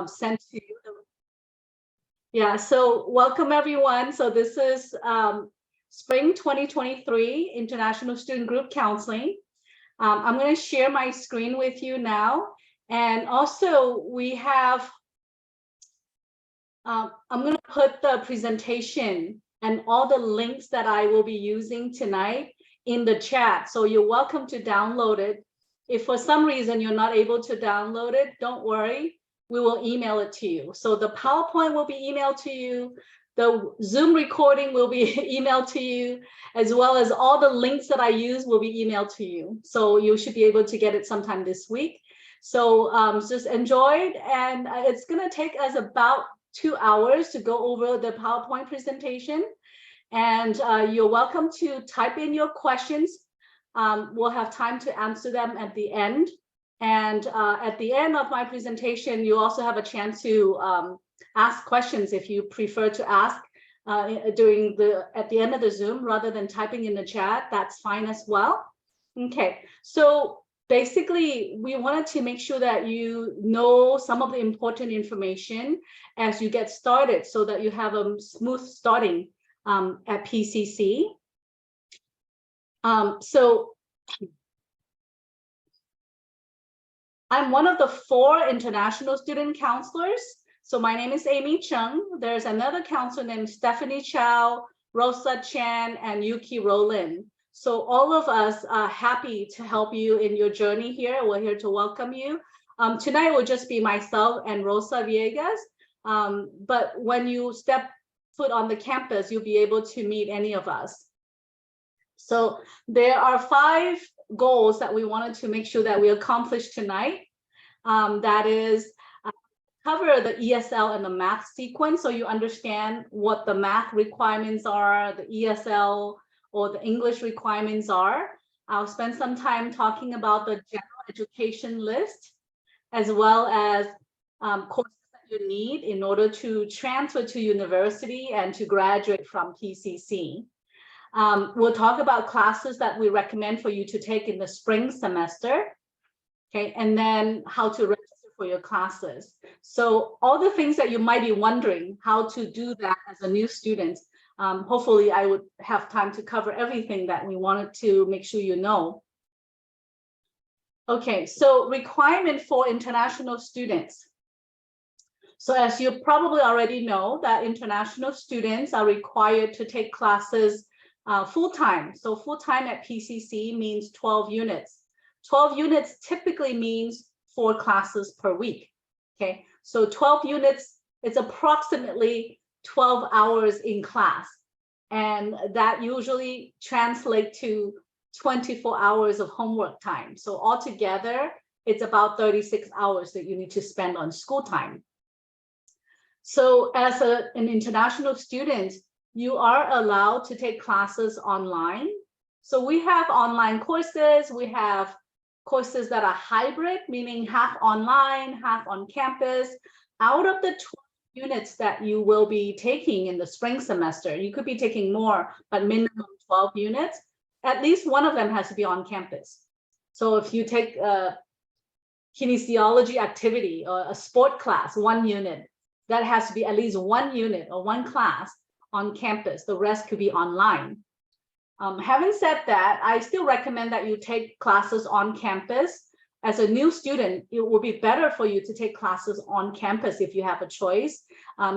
sent to you. Yeah, so welcome everyone. So this is Spring 2023 International Student Group Counseling. I'm going to share my screen with you now. And also we have, I'm going to put the presentation and all the links that I will be using tonight in the chat. So you're welcome to download it. If for some reason you're not able to download it, don't worry. We will email it to you. So the PowerPoint will be emailed to you. The Zoom recording will be emailed to you, as well as all the links that I use will be emailed to you. So you should be able to get it sometime this week. So just enjoy it. And it's going to take us about 2 hours to go over the PowerPoint presentation. And you're welcome to type in your questions. We'll have time to answer them at the end. And at the end of my presentation, you also have a chance to ask questions if you prefer to ask at the end of the Zoom rather than typing in the chat. That's fine as well. Okay, so basically, we wanted to make sure that you know some of the important information as you get started so that you have a smooth starting at PCC. So I'm one of the 4 international student counselors. So my name is Amy Chung. There's another counselor named Stephanie Chow, Rosa Chan, and Yuki Rowland. So all of us are happy to help you in your journey here. We're here to welcome you. Tonight will just be myself and Rosa Villegas. But when you step foot on the campus, you'll be able to meet any of us. So there are 5 goals that we wanted to make sure that we accomplish tonight. That is cover the ESL and the math sequence, so you understand what the math requirements are, the ESL or the English requirements are. I'll spend some time talking about the general education list, as well as courses that you need in order to transfer to university and to graduate from PCC. We'll talk about classes that we recommend for you to take in the spring semester, okay, and then how to register for your classes. So all the things that you might be wondering how to do that as a new student, hopefully I would have time to cover everything that we wanted to make sure you know. Okay, so requirement for international students. So as you probably already know, that international students are required to take classes full-time. So full-time at PCC means 12 units. 12 units typically means 4 classes per week. Okay, so 12 units, it's approximately 12 hours in class. And that usually translates to 24 hours of homework time. So altogether, it's about 36 hours that you need to spend on school time. So as an international student, you are allowed to take classes online. So we have online courses. We have courses that are hybrid, meaning half online, half on campus. Out of the 12 units that you will be taking in the spring semester, you could be taking more, but minimum 12 units, at least one of them has to be on campus. So if you take a kinesiology activity or a sport class, 1 unit, that has to be at least 1 unit or 1 class on campus. The rest could be online. Having said that, I still recommend that you take classes on campus. As a new student, it will be better for you to take classes on campus if you have a choice.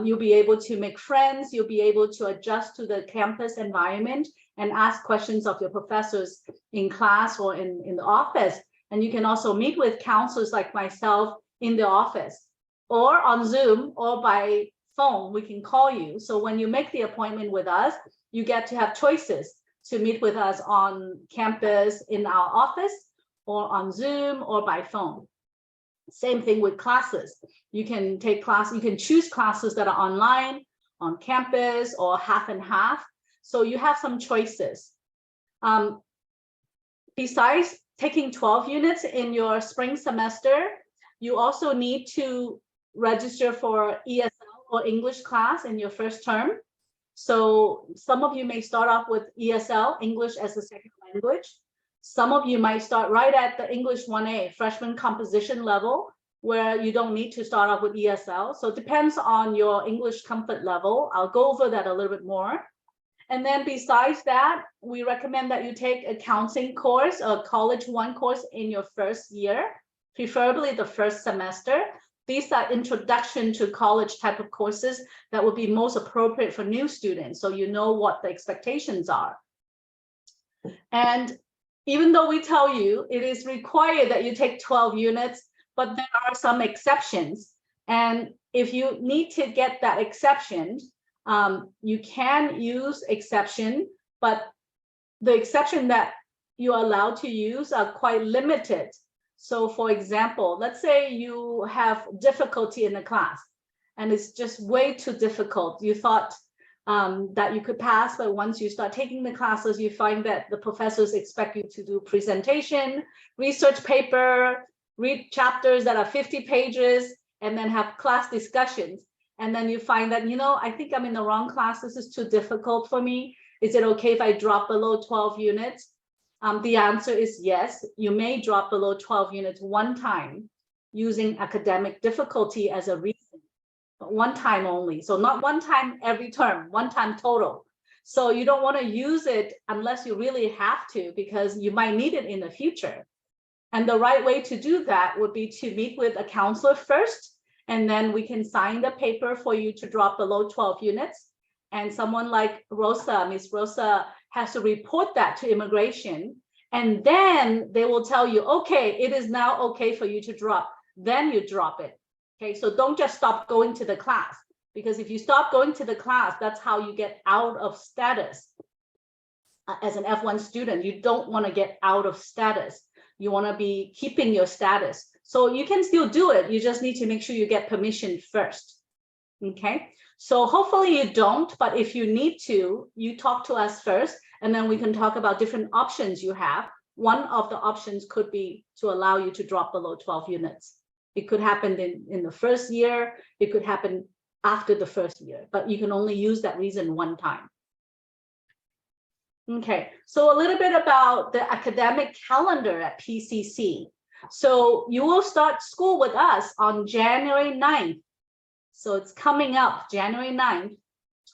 You'll be able to make friends. You'll be able to adjust to the campus environment and ask questions of your professors in class or in the office. And you can also meet with counselors like myself in the office or on Zoom or by phone. We can call you. So when you make the appointment with us, you get to have choices to meet with us on campus in our office or on Zoom or by phone. Same thing with classes. You can take class, you can choose classes that are online, on campus, or half and half. So you have some choices. Besides taking 12 units in your spring semester, you also need to register for ESL or English class in your first term. So some of you may start off with ESL, English as a second language. Some of you might start right at the English 1A, freshman composition level, where you don't need to start off with ESL. So it depends on your English comfort level. I'll go over that a little bit more. And then besides that, we recommend that you take a counseling course or College One course in your first year, preferably the first semester. These are introduction to college type of courses that would be most appropriate for new students, so you know what the expectations are. And even though we tell you it is required that you take 12 units, but there are some exceptions. And if you need to get that exception, you can use exception, but the exception that you're allowed to use are quite limited. So for example, let's say you have difficulty in the class and it's just way too difficult. You thought that you could pass, but once you start taking the classes, you find that the professors expect you to do presentation, research paper, read chapters that are 50 pages, and then have class discussions. And then you find that, you know, I think I'm in the wrong class. This is too difficult for me. Is it okay if I drop below 12 units? The answer is yes. You may drop below 12 units one time using academic difficulty as a reason, but one time only. So not one time every term, one time total. So you don't want to use it unless you really have to, because you might need it in the future. And the right way to do that would be to meet with a counselor first, and then we can sign the paper for you to drop below 12 units. And someone like Rosa, Miss Rosa, has to report that to immigration. And then they will tell you, okay, it is now okay for you to drop. Then you drop it. Okay, so don't just stop going to the class, because if you stop going to the class, that's how you get out of status. As an F1 student, you don't want to get out of status. You want to be keeping your status. So you can still do it. You just need to make sure you get permission first. Okay, so hopefully you don't, but if you need to, you talk to us first, and then we can talk about different options you have. One of the options could be to allow you to drop below 12 units. It could happen in the first year. It could happen after the first year, but you can only use that reason one time. Okay, so a little bit about the academic calendar at PCC. So you will start school with us on January 9th. So it's coming up January 9th,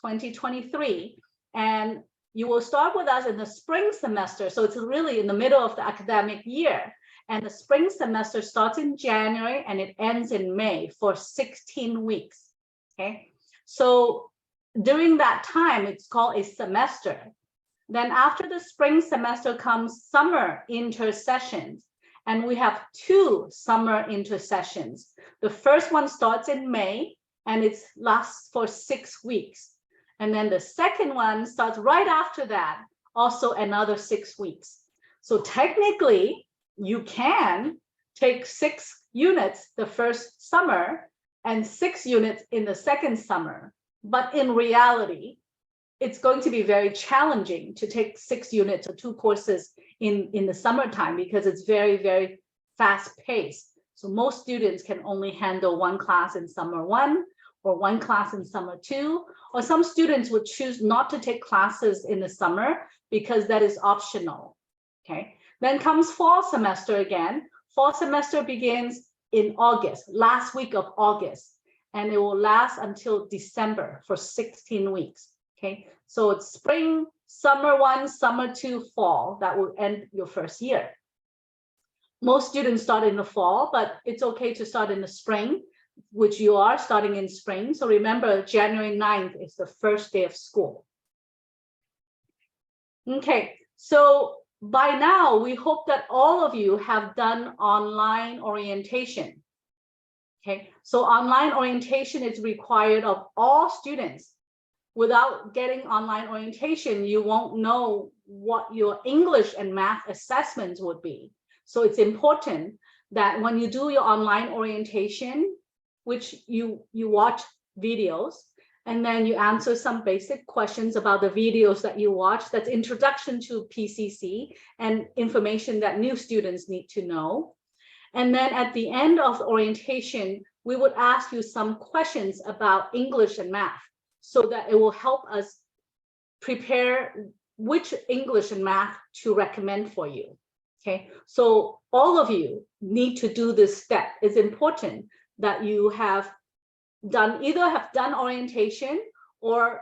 2023. And you will start with us in the spring semester. So it's really in the middle of the academic year. And the spring semester starts in January and it ends in May for 16 weeks. Okay, so during that time, it's called a semester. Then after the spring semester comes summer intersessions, and we have 2 summer intersessions. The first one starts in May and it lasts for 6 weeks. And then the second one starts right after that, also another 6 weeks. So technically, you can take 6 units the first summer and 6 units in the second summer. But in reality, it's going to be very challenging to take 6 units or 2 courses in the summertime, because it's very, very fast paced. So most students can only handle 1 class in summer 1 or 1 class in summer 2, or some students would choose not to take classes in the summer because that is optional. Okay, then comes fall semester again. Fall semester begins in August, last week of August, and it will last until December for 16 weeks. Okay, so it's spring, summer 1, summer 2, fall. That will end your first year. Most students start in the fall, but it's okay to start in the spring, which you are starting in spring. So remember, January 9th is the first day of school. Okay, so by now, we hope that all of you have done online orientation. Okay, so online orientation is required of all students. Without getting online orientation, you won't know what your English and math assessments would be. So it's important that when you do your online orientation, which you watch videos, and then you answer some basic questions about the videos that you watch. That's introduction to PCC and information that new students need to know. And then at the end of the orientation, we would ask you some questions about English and math, so that it will help us prepare which English and math to recommend for you. Okay, so all of you need to do this step. It's important that you have done, either have done orientation, or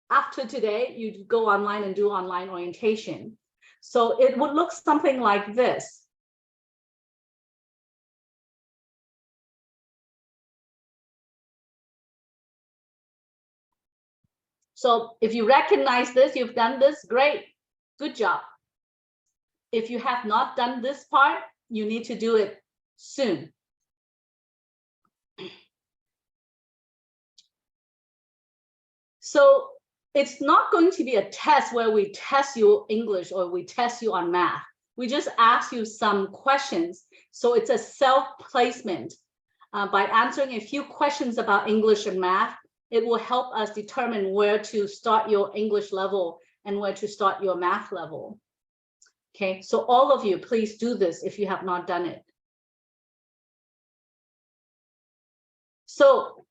after today, you go online and do online orientation. So it would look something like this. So if you recognize this, you've done this, great, good job. If you have not done this part, you need to do it soon. So it's not going to be a test where we test you English or we test you on math. We just ask you some questions. So it's a self-placement. By answering a few questions about English and math, it will help us determine where to start your English level and where to start your math level. Okay, so all of you, please do this if you have not done it. So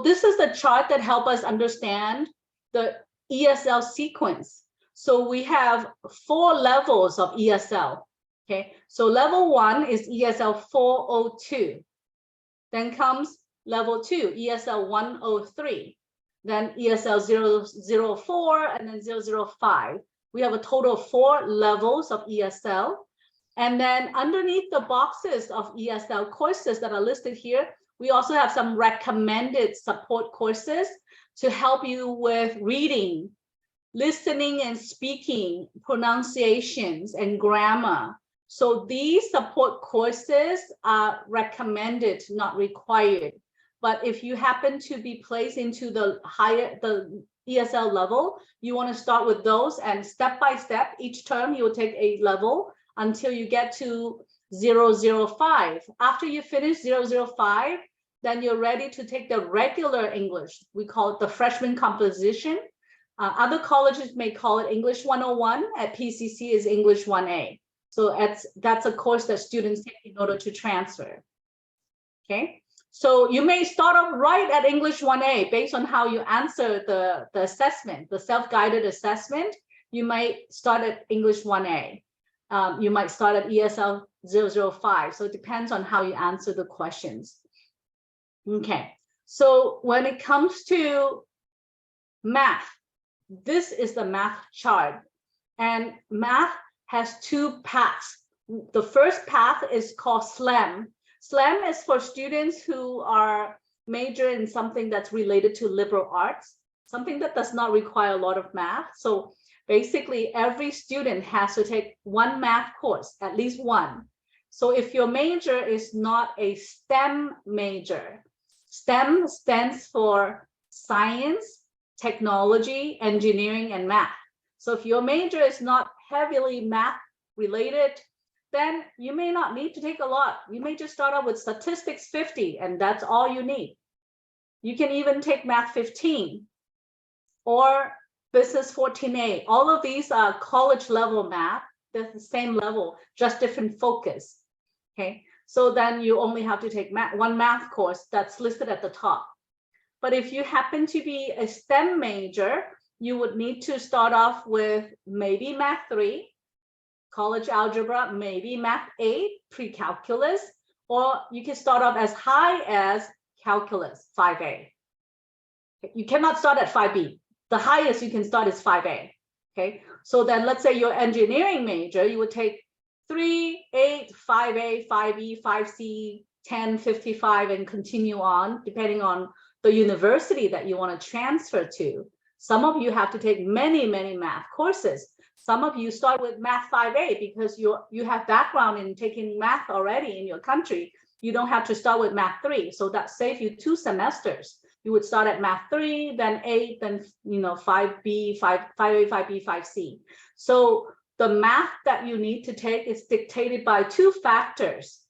this is the chart that helps us understand the ESL sequence. So we have 4 levels of ESL. Okay, so level 1 is ESL 402. Then comes level 2, ESL 103. Then ESL 004 and then 005. We have a total of 4 levels of ESL. And then underneath the boxes of ESL courses that are listed here, we also have some recommended support courses to help you with reading, listening and speaking, pronunciations, and grammar. So these support courses are recommended, not required. But if you happen to be placed into the ESL level, you want to start with those, and step by step, each term you will take a level until you get to 005. After you finish 005, then you're ready to take the regular English. We call it the freshman composition. Other colleges may call it English 101. At PCC is English 1A. So that's a course that students take in order to transfer. Okay, so you may start off right at English 1A based on how you answer the assessment, the self-guided assessment. You might start at English 1A. You might start at ESL 005. So it depends on how you answer the questions. Okay, so when it comes to math, this is the math chart. And math has 2 paths. The first path is called SLAM. SLAM is for students who are major in something that's related to liberal arts, something that does not require a lot of math. So basically, every student has to take 1 math course, at least 1. So if your major is not a STEM major, STEM stands for science, technology, engineering, and math. So if your major is not heavily math related, then you may not need to take a lot. You may just start out with statistics 50, and that's all you need. You can even take math 15 or business 14A. All of these are college level math. They're the same level, just different focus. Okay, so then you only have to take 1 math course that's listed at the top. But if you happen to be a STEM major, you would need to start off with maybe math 3, college algebra, maybe math 8, pre-calculus, or you can start off as high as calculus 5A. You cannot start at 5B. The highest you can start is 5A. Okay, so then let's say your engineering major, you would take 3, 8, 5A, 5E, 5C, 10, 55, and continue on depending on the university that you want to transfer to. Some of you have to take many math courses. Some of you start with math 5A because you have background in taking math already in your country. You don't have to start with math 3. So that saves you 2 semesters. You would start at math 3, then 8, then 5B, 5A, 5B, 5C. So the math that you need to take is dictated by 2 factors: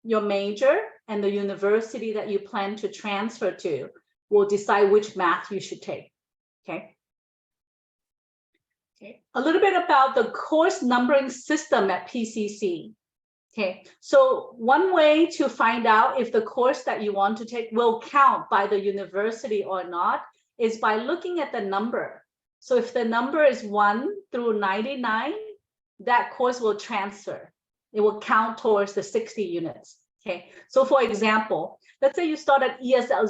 your major and the university that you plan to transfer to will decide which math you should take. Okay. Okay. A little bit about the course numbering system at PCC. Okay, so one way to find out if the course that you want to take will count by the university or not is by looking at the number. So if the number is 1 through 99, that course will transfer. It will count towards the 60 units. Okay, so for example, let's say you start at ESL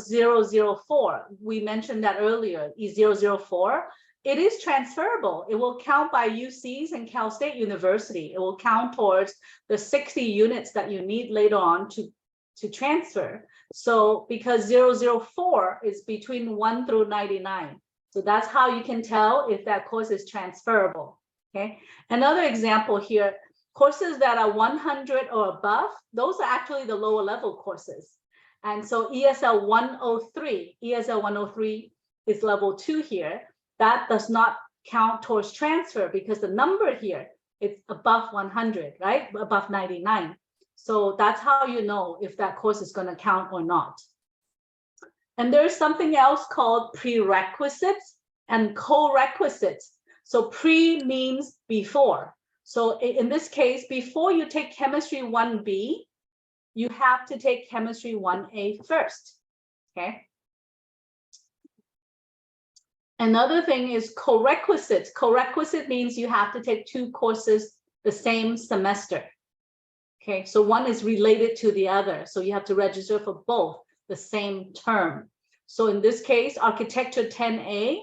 004. We mentioned that earlier, E004. It is transferable. It will count by UCs and Cal State University. It will count towards the 60 units that you need later on to transfer. So because 004 is between 1 through 99. So that's how you can tell if that course is transferable. Okay. Another example here, courses that are 100 or above, those are actually the lower level courses. And so ESL 103, ESL 103 is level 2 here. That does not count towards transfer because the number here is above 100, right? Above 99. So that's how you know if that course is going to count or not. And there's something else called prerequisites and co-requisites. So pre means before. So in this case, before you take chemistry 1B, you have to take chemistry 1A first, okay? Another thing is co-requisites. Co-requisite means you have to take 2 courses the same semester. Okay, so one is related to the other. So you have to register for both the same term. So in this case, architecture 10A,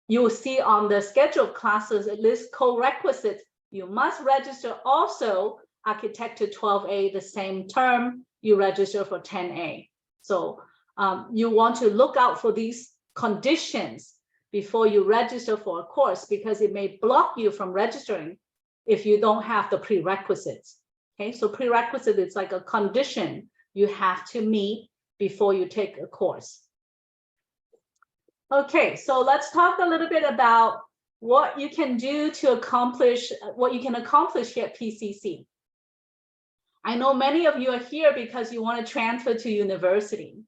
you will see on the schedule of classes, it lists co-requisites. You must register also architecture 12A, the same term you register for 10A. So you want to look out for these conditions before you register for a course because it may block you from registering if you don't have the prerequisites. Okay, so prerequisite is like a condition you have to meet before you take a course. Okay, so let's talk a little bit about what you can do to accomplish, what you can accomplish here at PCC. I know many of you are here because you want to transfer to university,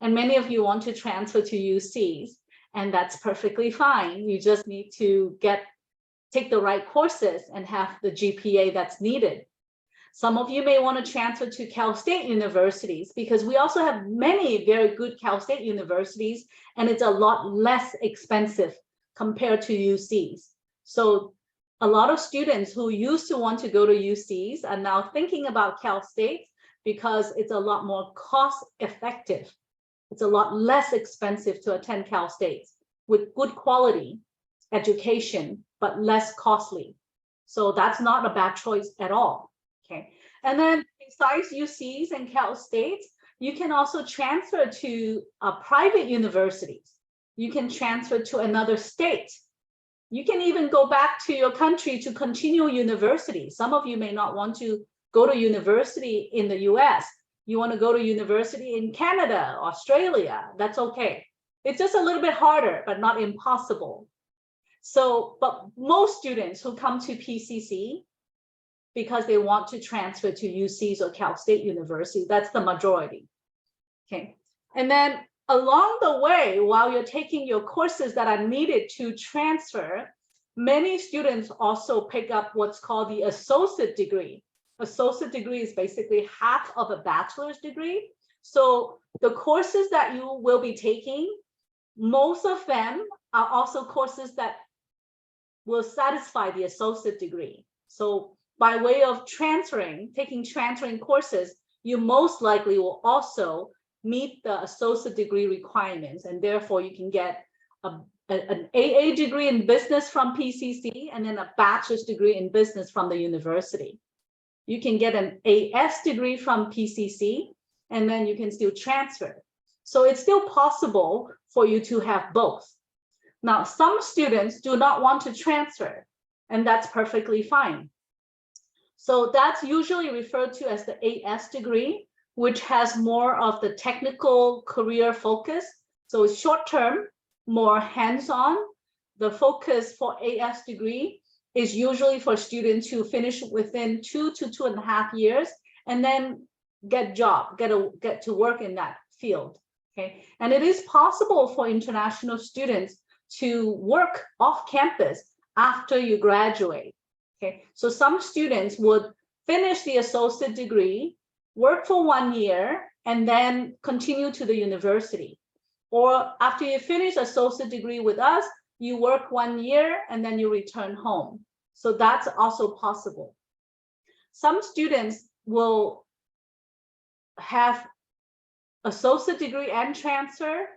and many of you want to transfer to UCs, and that's perfectly fine. You just need to take the right courses and have the GPA that's needed. Some of you may want to transfer to Cal State universities because we also have many very good Cal State universities, and it's a lot less expensive compared to UCs. So a lot of students who used to want to go to UCs are now thinking about Cal State because it's a lot more cost effective. It's a lot less expensive to attend Cal State with good quality education, but less costly. So that's not a bad choice at all. Okay. And then besides UCs and Cal State, you can also transfer to private universities. You can transfer to another state. You can even go back to your country to continue university. Some of you may not want to go to university in the US. You want to go to university in Canada, Australia, that's okay. It's just a little bit harder, but not impossible. So, but most students who come to PCC because they want to transfer to UCs or Cal State University, that's the majority, okay? And then along the way, while you're taking your courses that are needed to transfer, many students also pick up what's called the associate degree. Associate degree is basically half of a bachelor's degree. So the courses that you will be taking, most of them are also courses that will satisfy the associate degree. So by way of transferring courses, you most likely will also meet the associate degree requirements, and therefore you can get an AA degree in business from PCC and then a bachelor's degree in business from the university. You can get an AS degree from PCC, and then you can still transfer. So it's still possible for you to have both. Now, some students do not want to transfer, and that's perfectly fine. So that's usually referred to as the AS degree, which has more of the technical career focus. So it's short-term, more hands-on. The focus for AS degree is usually for students who finish within 2 to 2.5 years and then get to work in that field. Okay, and it is possible for international students to work off campus after you graduate. Okay, so some students would finish the associate degree, work for 1 year, and then continue to the university. Or after you finish associate degree with us, you work 1 year and then you return home. So that's also possible. Some students will have associate degree and transfer.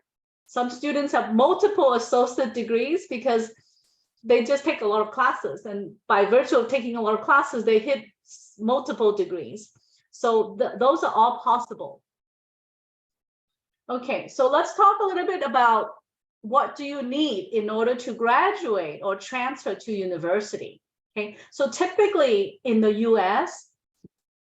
Some students have multiple associate degrees because they just take a lot of classes, and by virtue of taking a lot of classes, they hit multiple degrees. So those are all possible. Okay, so let's talk a little bit about what do you need in order to graduate or transfer to university. Okay, so typically in the US,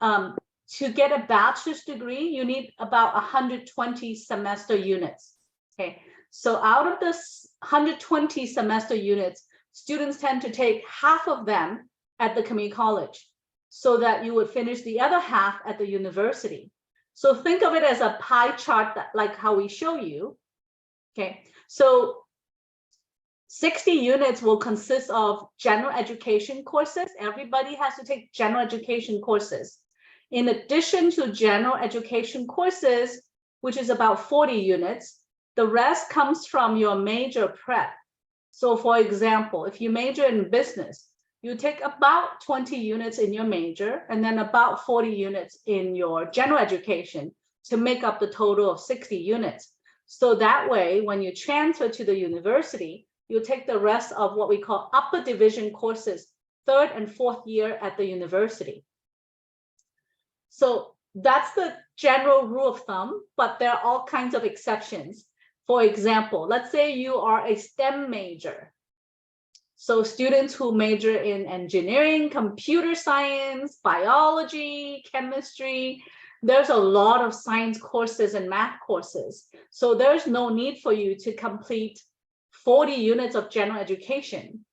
to get a bachelor's degree, you need about 120 semester units. Okay, so out of this 120 semester units, students tend to take half of them at the community college so that you would finish the other half at the university. So think of it as a pie chart, that, like how we show you. Okay, so 60 units will consist of general education courses. Everybody has to take general education courses. In addition to general education courses, which is about 40 units, the rest comes from your major prep. So for example, if you major in business, you take about 20 units in your major and then about 40 units in your general education to make up the total of 60 units. So that way, when you transfer to the university, you take the rest of what we call upper division courses, 3rd and 4th year at the university. So that's the general rule of thumb, but there are all kinds of exceptions. For example, let's say you are a STEM major. So students who major in engineering, computer science, biology, chemistry, there's a lot of science courses and math courses. So there's no need for you to complete 40 units of general education.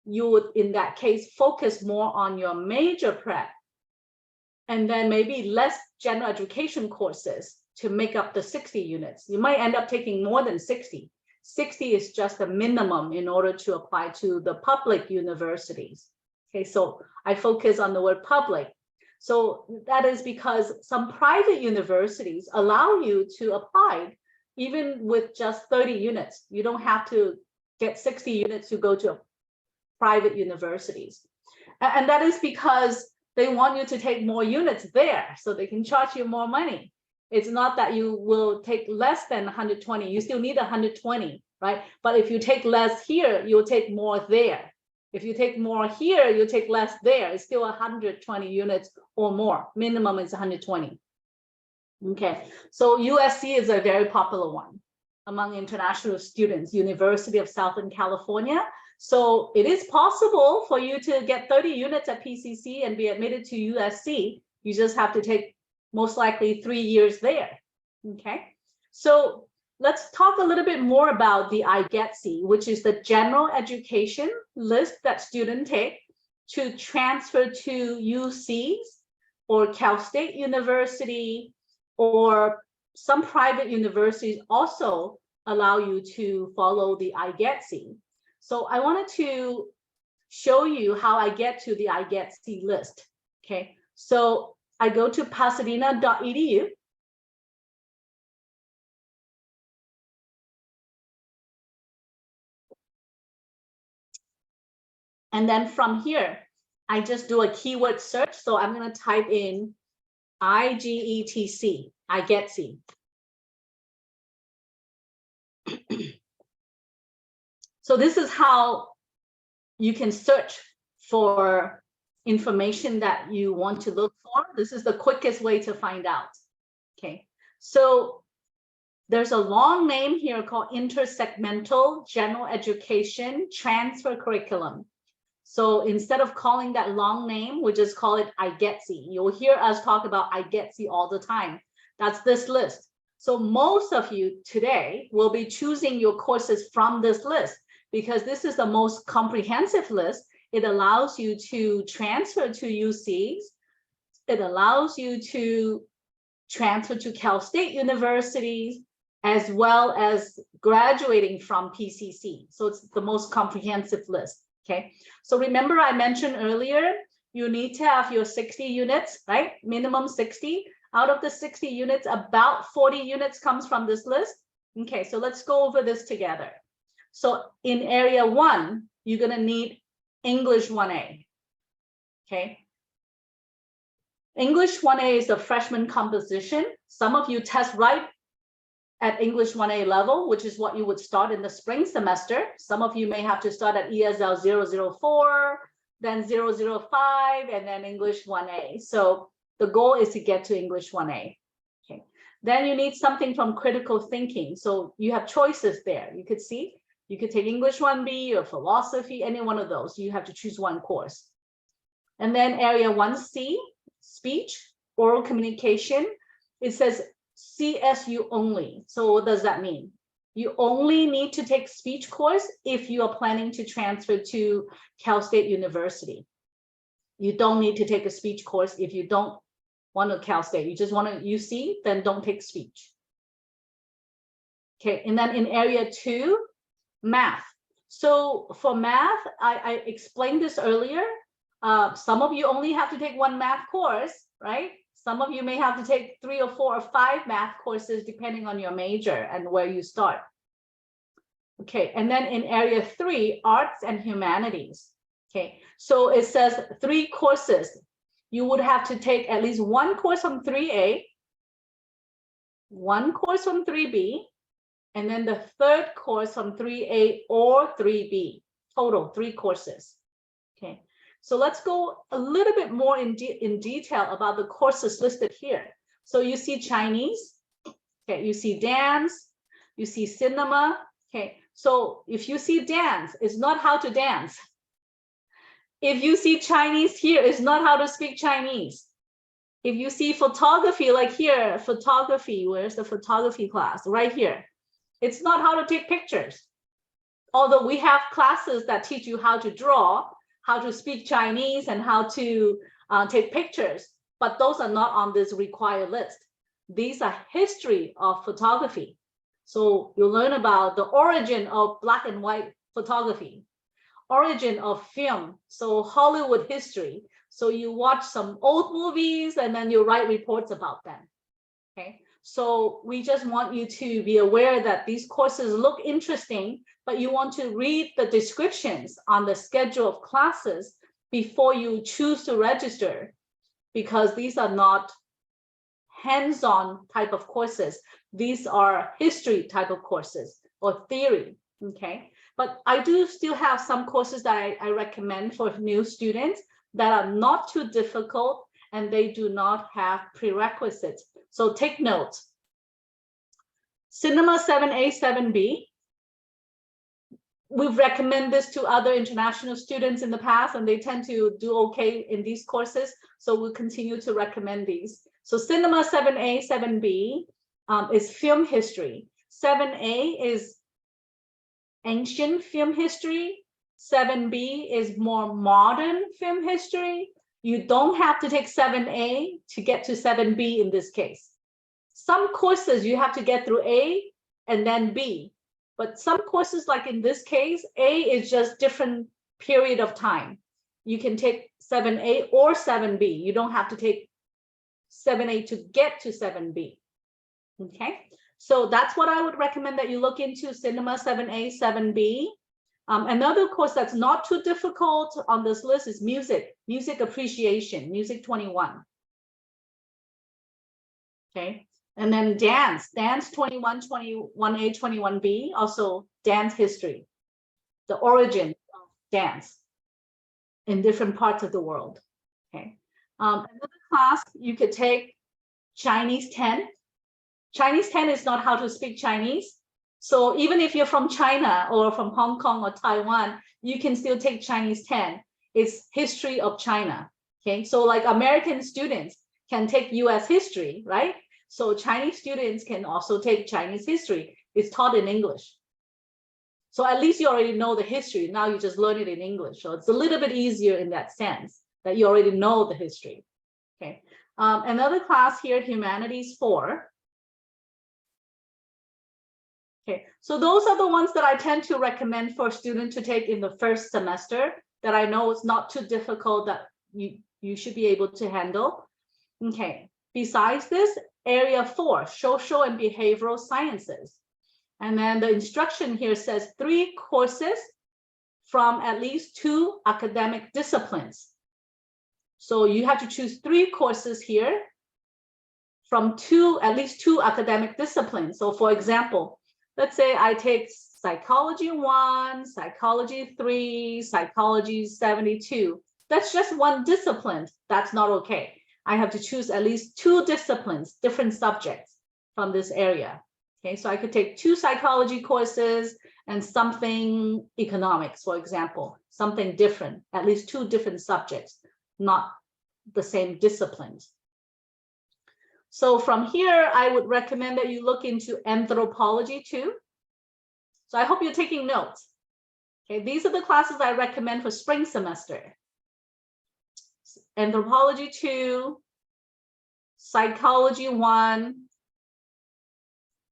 You would, in that case, focus more on your major prep and then maybe less general education courses to make up the 60 units. You might end up taking more than 60. 60 is just a minimum in order to apply to the public universities. Okay, so I focus on the word public. So that is because some private universities allow you to apply even with just 30 units. You don't have to get 60 units to go to private universities. And that is because they want you to take more units there so they can charge you more money. It's not that you will take less than 120. You still need 120, right? But if you take less here, you'll take more there. If you take more here, you take less there. It's still 120 units or more. Minimum is 120. Okay, so USC is a very popular one among international students, University of Southern California. So it is possible for you to get 30 units at PCC and be admitted to USC. You just have to take most likely 3 years there. Okay, so let's talk a little bit more about the IGETC, which is the general education list that students take to transfer to UCs or Cal State University, or some private universities also allow you to follow the IGETC. So I wanted to show you how I get to the IGETC list. Okay, so I go to pasadena.edu. And then from here, I just do a keyword search. So I'm going to type in IGETC, IGETC. So this is how you can search for information that you want to look for. This is the quickest way to find out. Okay, so there's a long name here called Intersegmental General Education Transfer Curriculum. So instead of calling that long name, we just call it IGETC. You'll hear us talk about IGETC all the time. That's this list. So most of you today will be choosing your courses from this list because this is the most comprehensive list. It allows you to transfer to UCs. It allows you to transfer to Cal State universities, as well as graduating from PCC. So it's the most comprehensive list. Okay, so remember I mentioned earlier, you need to have your 60 units, right? Minimum 60. Out of the 60 units, about 40 units comes from this list. Okay, so let's go over this together. So in area 1, you're going to need English 1A. Okay. English 1A is a freshman composition. Some of you test right at English 1A level, which is what you would start in the spring semester. Some of you may have to start at ESL 004, then 005, and then English 1A. So the goal is to get to English 1A. Okay. Then you need something from critical thinking. So you have choices there. You could see, you could take English 1B or philosophy, any one of those. You have to choose one course. And then area 1C, speech, oral communication. It says CSU only. So what does that mean? You only need to take speech course if you are planning to transfer to Cal State University. You don't need to take a speech course if you don't want to Cal State. You just want to UC, then don't take speech. Okay, and then in area 2, math. So for math, I explained this earlier. Some of you only have to take one math course, right? Some of you may have to take 3 or 4 or 5 math courses depending on your major and where you start. Okay, and then in area 3, arts and humanities. Okay, so it says 3 courses. You would have to take at least 1 course from 3A, 1 course from 3B, and then the 3rd course from 3A or 3B. Total 3 courses. Okay. So let's go a little bit more in detail about the courses listed here. So you see Chinese, okay, you see dance, you see cinema, okay. So if you see dance, it's not how to dance. If you see Chinese here, it's not how to speak Chinese. If you see photography, like here, photography, where's the photography class? Right here. It's not how to take pictures. Although we have classes that teach you how to draw, how to speak Chinese, and how to take pictures, but those are not on this required list. These are history of photography. So you learn about the origin of black and white photography, origin of film, so Hollywood history. So you watch some old movies and then you write reports about them. Okay, so we just want you to be aware that these courses look interesting, but you want to read the descriptions on the schedule of classes before you choose to register, because these are not hands-on type of courses. These are history type of courses or theory, okay? But I do still have some courses that I recommend for new students that are not too difficult and they do not have prerequisites. So take notes. Cinema 7A, 7B. We've recommended this to other international students in the past, and they tend to do okay in these courses. So we'll continue to recommend these. So Cinema 7A, 7B is film history. 7A is ancient film history. 7B is more modern film history. You don't have to take 7A to get to 7B in this case. Some courses you have to get through A and then B. But some courses, like in this case, A is just different period of time. You can take 7A or 7B. You don't have to take 7A to get to 7B. Okay, so that's what I would recommend that you look into, Cinema 7A, 7B. Another course that's not too difficult on this list is music appreciation, Music 21. Okay. And then dance 21, 21A, 21B, also dance history, the origin of dance in different parts of the world. Okay. Another class you could take Chinese 10. Chinese 10 is not how to speak Chinese. So even if you're from China or from Hong Kong or Taiwan, you can still take Chinese 10. It's history of China. Okay. So like American students can take US history, right? So Chinese students can also take Chinese history. It's taught in English. So at least you already know the history. Now you just learn it in English. So it's a little bit easier in that sense that you already know the history. Okay. Another class here, Humanities 4. Okay. So those are the ones that I tend to recommend for students to take in the first semester that I know it's not too difficult, that you should be able to handle. Okay. Besides this, area 4, social and behavioral sciences. And then the instruction here says 3 courses from at least 2 academic disciplines. So you have to choose 3 courses here from at least two academic disciplines. So for example, let's say I take Psychology 1, Psychology 3, Psychology 72. That's just one discipline. That's not okay. I have to choose at least 2 disciplines, different subjects from this area. Okay, so I could take 2 psychology courses and something economics, for example, something different, at least 2 different subjects, not the same disciplines. So from here, I would recommend that you look into anthropology too. So I hope you're taking notes. Okay, these are the classes I recommend for spring semester. Anthropology 2, Psychology 1,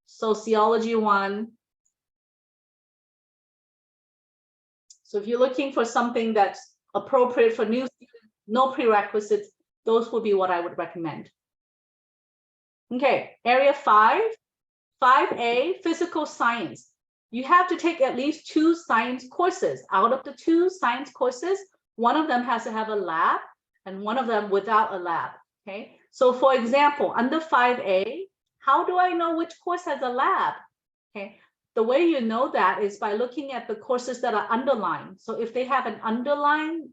Sociology 1. So if you're looking for something that's appropriate for new students, no prerequisites, those would be what I would recommend. Okay, area 5, 5A, physical science. You have to take at least 2 science courses. Out of the 2 science courses, one of them has to have a lab and one of them without a lab. Okay, so for example, under 5A, how do I know which course has a lab? Okay, the way you know that is by looking at the courses that are underlined. So if they have an underline,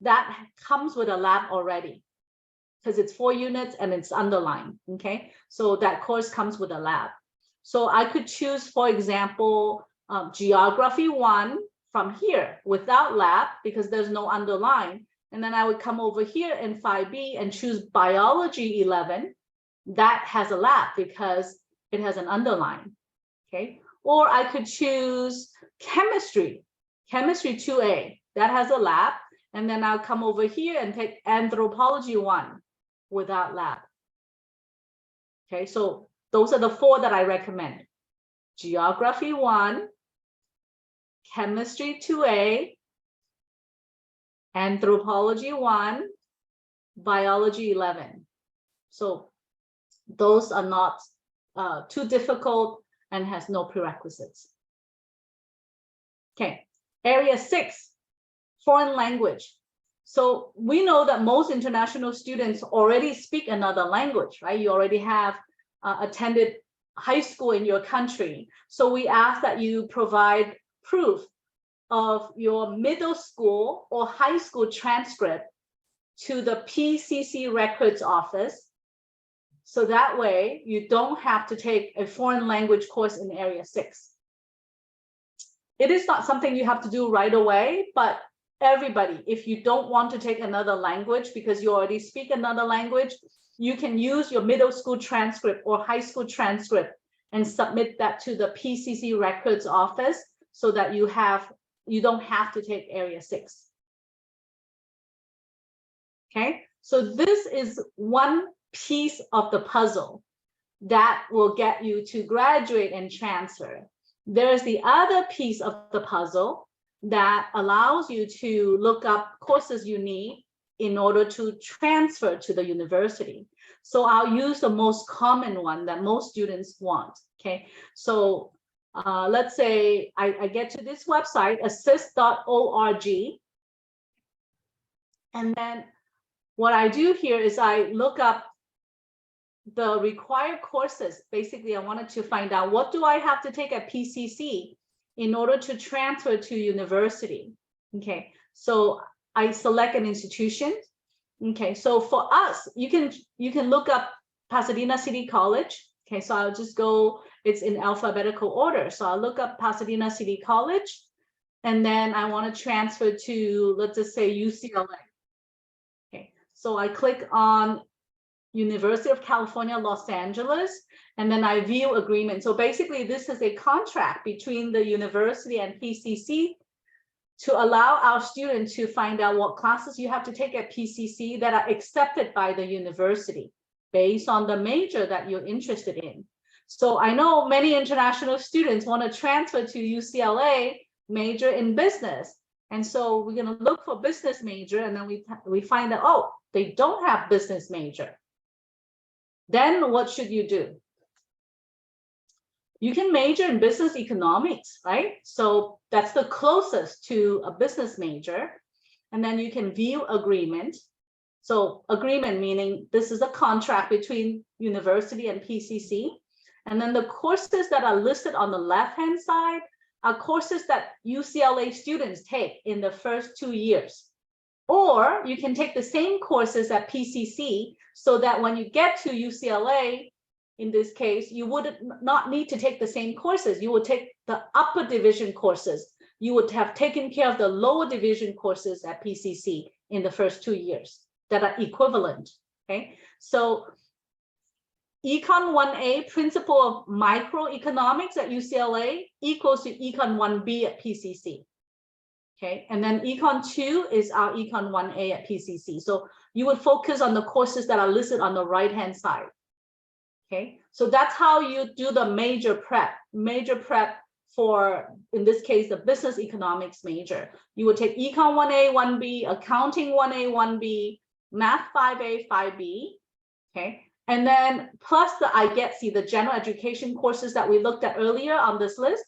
that comes with a lab already because it's 4 units and it's underlined. Okay, so that course comes with a lab. So I could choose, for example, Geography 1 from here without lab because there's no underline. And then I would come over here in 5B and choose Biology 11. That has a lab because it has an underline. Okay, or I could choose Chemistry 2A. That has a lab. And then I'll come over here and take Anthropology 1 without lab. Okay, so those are the 4 that I recommend. Geography 1, Chemistry 2A, Anthropology 1, Biology 11. So those are not too difficult and has no prerequisites. Okay, area 6, foreign language. So we know that most international students already speak another language, right? You already have attended high school in your country. So we ask that you provide proof of your middle school or high school transcript to the PCC records office. So that way you don't have to take a foreign language course in area 6. It is not something you have to do right away, but everybody, if you don't want to take another language because you already speak another language, you can use your middle school transcript or high school transcript and submit that to the PCC records office so that you don't have to take area 6. Okay, so this is one piece of the puzzle that will get you to graduate and transfer. There's the other piece of the puzzle that allows you to look up courses you need in order to transfer to the university. So I'll use the most common one that most students want. Okay, so let's say I get to this website, assist.org, and then what I do here is I look up the required courses. Basically, I wanted to find out what do I have to take at PCC in order to transfer to university. Okay, so I select an institution. Okay, so for us, you can look up Pasadena City College. Okay, so I'll just go, it's in alphabetical order. So I'll look up Pasadena City College, and then I want to transfer to, let's just say UCLA. Okay, so I click on University of California, Los Angeles, and then I view agreement. So basically, this is a contract between the university and PCC to allow our students to find out what classes you have to take at PCC that are accepted by the university based on the major that you're interested in. So I know many international students want to transfer to UCLA, major in business. And so we're going to look for business major, and then we find out, oh, they don't have business major. Then what should you do? You can major in business economics, right? So that's the closest to a business major. And then you can view agreement. So agreement meaning this is a contract between university and PCC. And then the courses that are listed on the left-hand side are courses that UCLA students take in the first 2 years. Or you can take the same courses at PCC so that when you get to UCLA, in this case, you would not need to take the same courses. You would take the upper division courses. You would have taken care of the lower division courses at PCC in the first 2 years that are equivalent, okay? So Econ 1A, Principle of Microeconomics at UCLA equals to Econ 1B at PCC, okay? And then Econ 2 is our Econ 1A at PCC. So you would focus on the courses that are listed on the right-hand side. Okay, so that's how you do the major prep for, in this case, the business economics major. You would take Econ 1A, 1B, Accounting 1A, 1B, Math 5A, 5B, okay? And then plus the IGETC, the general education courses that we looked at earlier on this list,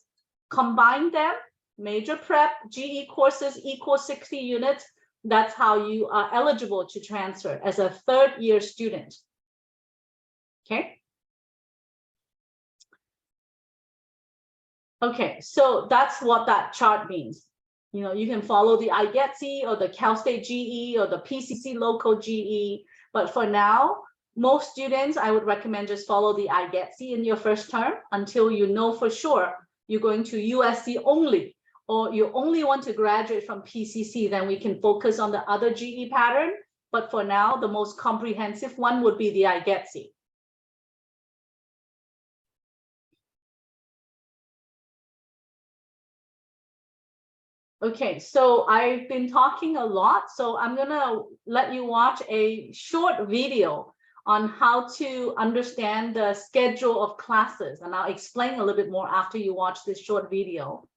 combine them, major prep, GE courses equal 60 units. That's how you are eligible to transfer as a third-year student, okay? Okay, so that's what that chart means. You know, you can follow the IGETC or the Cal State GE or the PCC local GE, but for now, most students, I would recommend just follow the IGETC in your first term until you know for sure you're going to USC only, or you only want to graduate from PCC, then we can focus on the other GE pattern. But for now, the most comprehensive one would be the IGETC. Okay, so I've been talking a lot, so I'm gonna let you watch a short video on how to understand the schedule of classes, and I'll explain a little bit more after you watch this short video.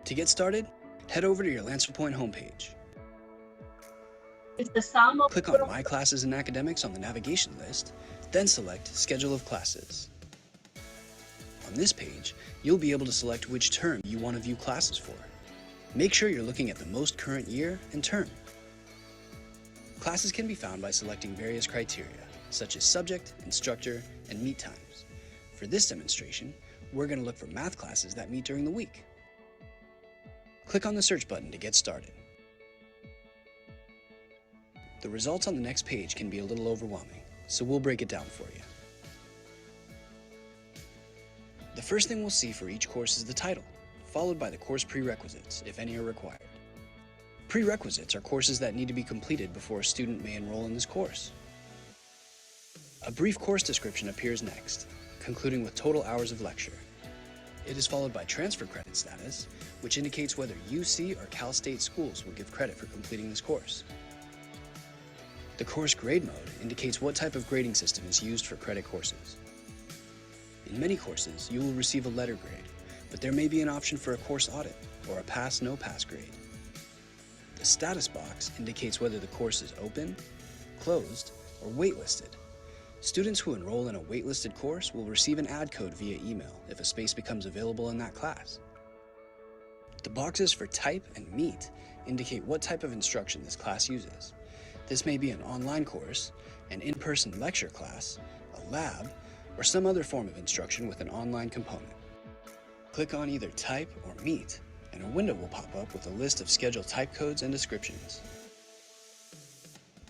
To get started, head over to your Lancer Point homepage. It's the sound of Click on My Classes in Academics on the navigation list, then select Schedule of Classes. On this page, you'll be able to select which term you want to view classes for. Make sure you're looking at the most current year and term. Classes can be found by selecting various criteria, such as subject, instructor, and meet times. For this demonstration, we're going to look for math classes that meet during the week. Click on the search button to get started. The results on the next page can be a little overwhelming, so we'll break it down for you. The first thing we'll see for each course is the title, followed by the course prerequisites, if any are required. Prerequisites are courses that need to be completed before a student may enroll in this course. A brief course description appears next, concluding with total hours of lecture. It is followed by transfer credit status, which indicates whether UC or Cal State schools will give credit for completing this course. The course grade mode indicates what type of grading system is used for credit courses. In many courses, you will receive a letter grade, but there may be an option for a course audit or a pass, no pass grade. The status box indicates whether the course is open, closed, or waitlisted. Students who enroll in a waitlisted course will receive an add code via email if a space becomes available in that class. The boxes for type and meet indicate what type of instruction this class uses. This may be an online course, an in-person lecture class, a lab, or some other form of instruction with an online component. Click on either type or meet, and a window will pop up with a list of scheduled type codes and descriptions.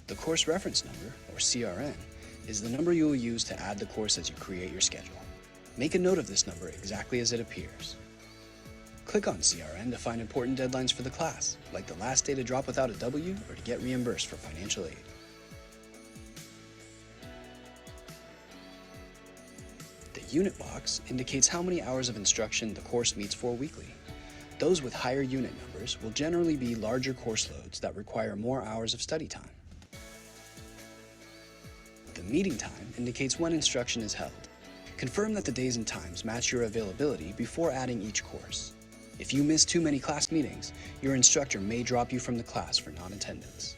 The course reference number, or CRN, is the number you will use to add the course as you create your schedule. Make a note of this number exactly as it appears. Click on CRN to find important deadlines for the class, like the last day to drop without a W or to get reimbursed for financial aid. The unit box indicates how many hours of instruction the course meets for weekly. Those with higher unit numbers will generally be larger course loads that require more hours of study time. The meeting time indicates when instruction is held. Confirm that the days and times match your availability before adding each course. If you miss too many class meetings, your instructor may drop you from the class for non-attendance.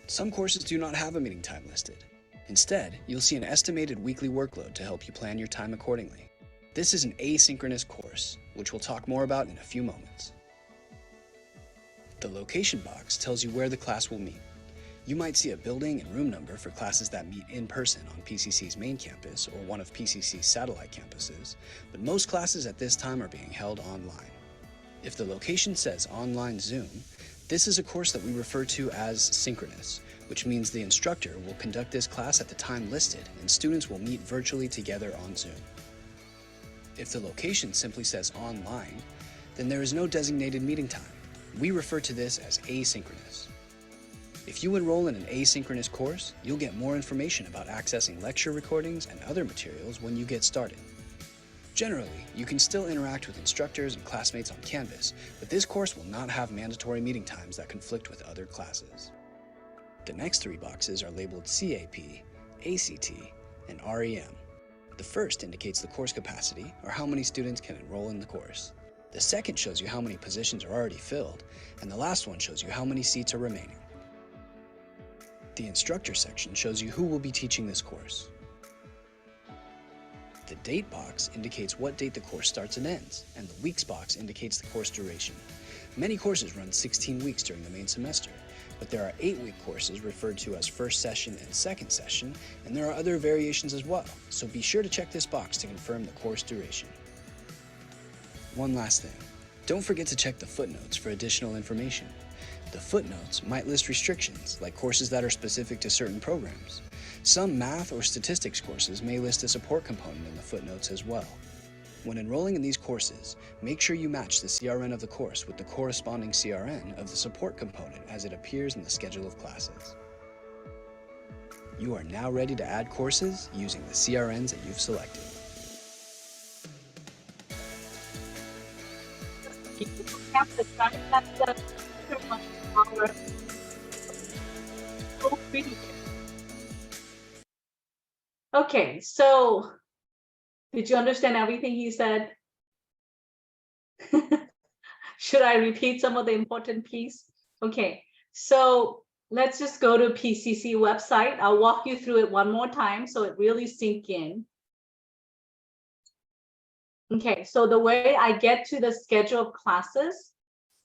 Some courses do not have a meeting time listed. Instead, you'll see an estimated weekly workload to help you plan your time accordingly. This is an asynchronous course, which we'll talk more about in a few moments. The location box tells you where the class will meet. You might see a building and room number for classes that meet in person on PCC's main campus or one of PCC's satellite campuses, but most classes at this time are being held online. If the location says online Zoom, this is a course that we refer to as synchronous, which means the instructor will conduct this class at the time listed and students will meet virtually together on Zoom. If the location simply says online, then there is no designated meeting time. We refer to this as asynchronous. If you enroll in an asynchronous course, you'll get more information about accessing lecture recordings and other materials when you get started. Generally, you can still interact with instructors and classmates on Canvas, but this course will not have mandatory meeting times that conflict with other classes. The next three boxes are labeled CAP, ACT, and REM. The first indicates the course capacity, or how many students can enroll in the course. The second shows you how many positions are already filled, and the last one shows you how many seats are remaining. The instructor section shows you who will be teaching this course. The date box indicates what date the course starts and ends, and the weeks box indicates the course duration. Many courses run 16 weeks during the main semester, but there are 8-week courses referred to as first session and second session, and there are other variations as well, so be sure to check this box to confirm the course duration. One last thing, don't forget to check the footnotes for additional information. The footnotes might list restrictions, like courses that are specific to certain programs. Some math or statistics courses may list a support component in the footnotes as well. When enrolling in these courses, make sure you match the CRN of the course with the corresponding CRN of the support component as it appears in the schedule of classes. You are now ready to add courses using the CRNs that you've selected. Okay, so did you understand everything he said? Should I repeat some of the important piece? Okay, so let's just go to PCC website. I'll walk you through it one more time so it really sink in. Okay, so the way I get to the schedule of classes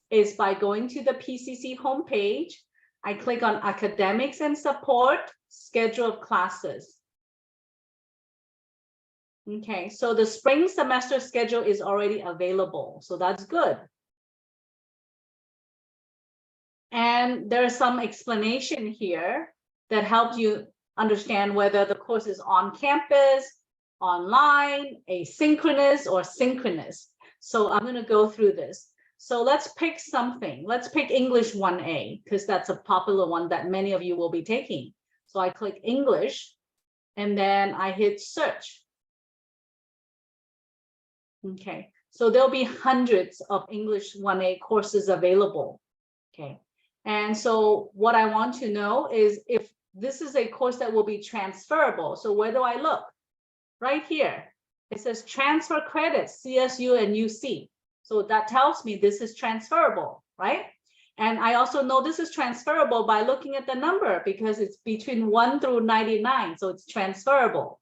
is by going to the PCC homepage. I click on Academics and Support, Schedule of Classes. Okay, so the spring semester schedule is already available, so that's good. And there's some explanation here that helps you understand whether the course is on campus, online, asynchronous, or synchronous. So I'm going to go through this. So let's pick something. Let's pick English 1A, because that's a popular one that many of you will be taking. So I click English, and then I hit search. Okay, so there'll be hundreds of English 1A courses available. Okay, and so what I want to know is if this is a course that will be transferable. So where do I look? Right here, it says transfer credits, CSU and UC. So that tells me this is transferable, right? And I also know this is transferable by looking at the number because it's between 1 through 99, so it's transferable.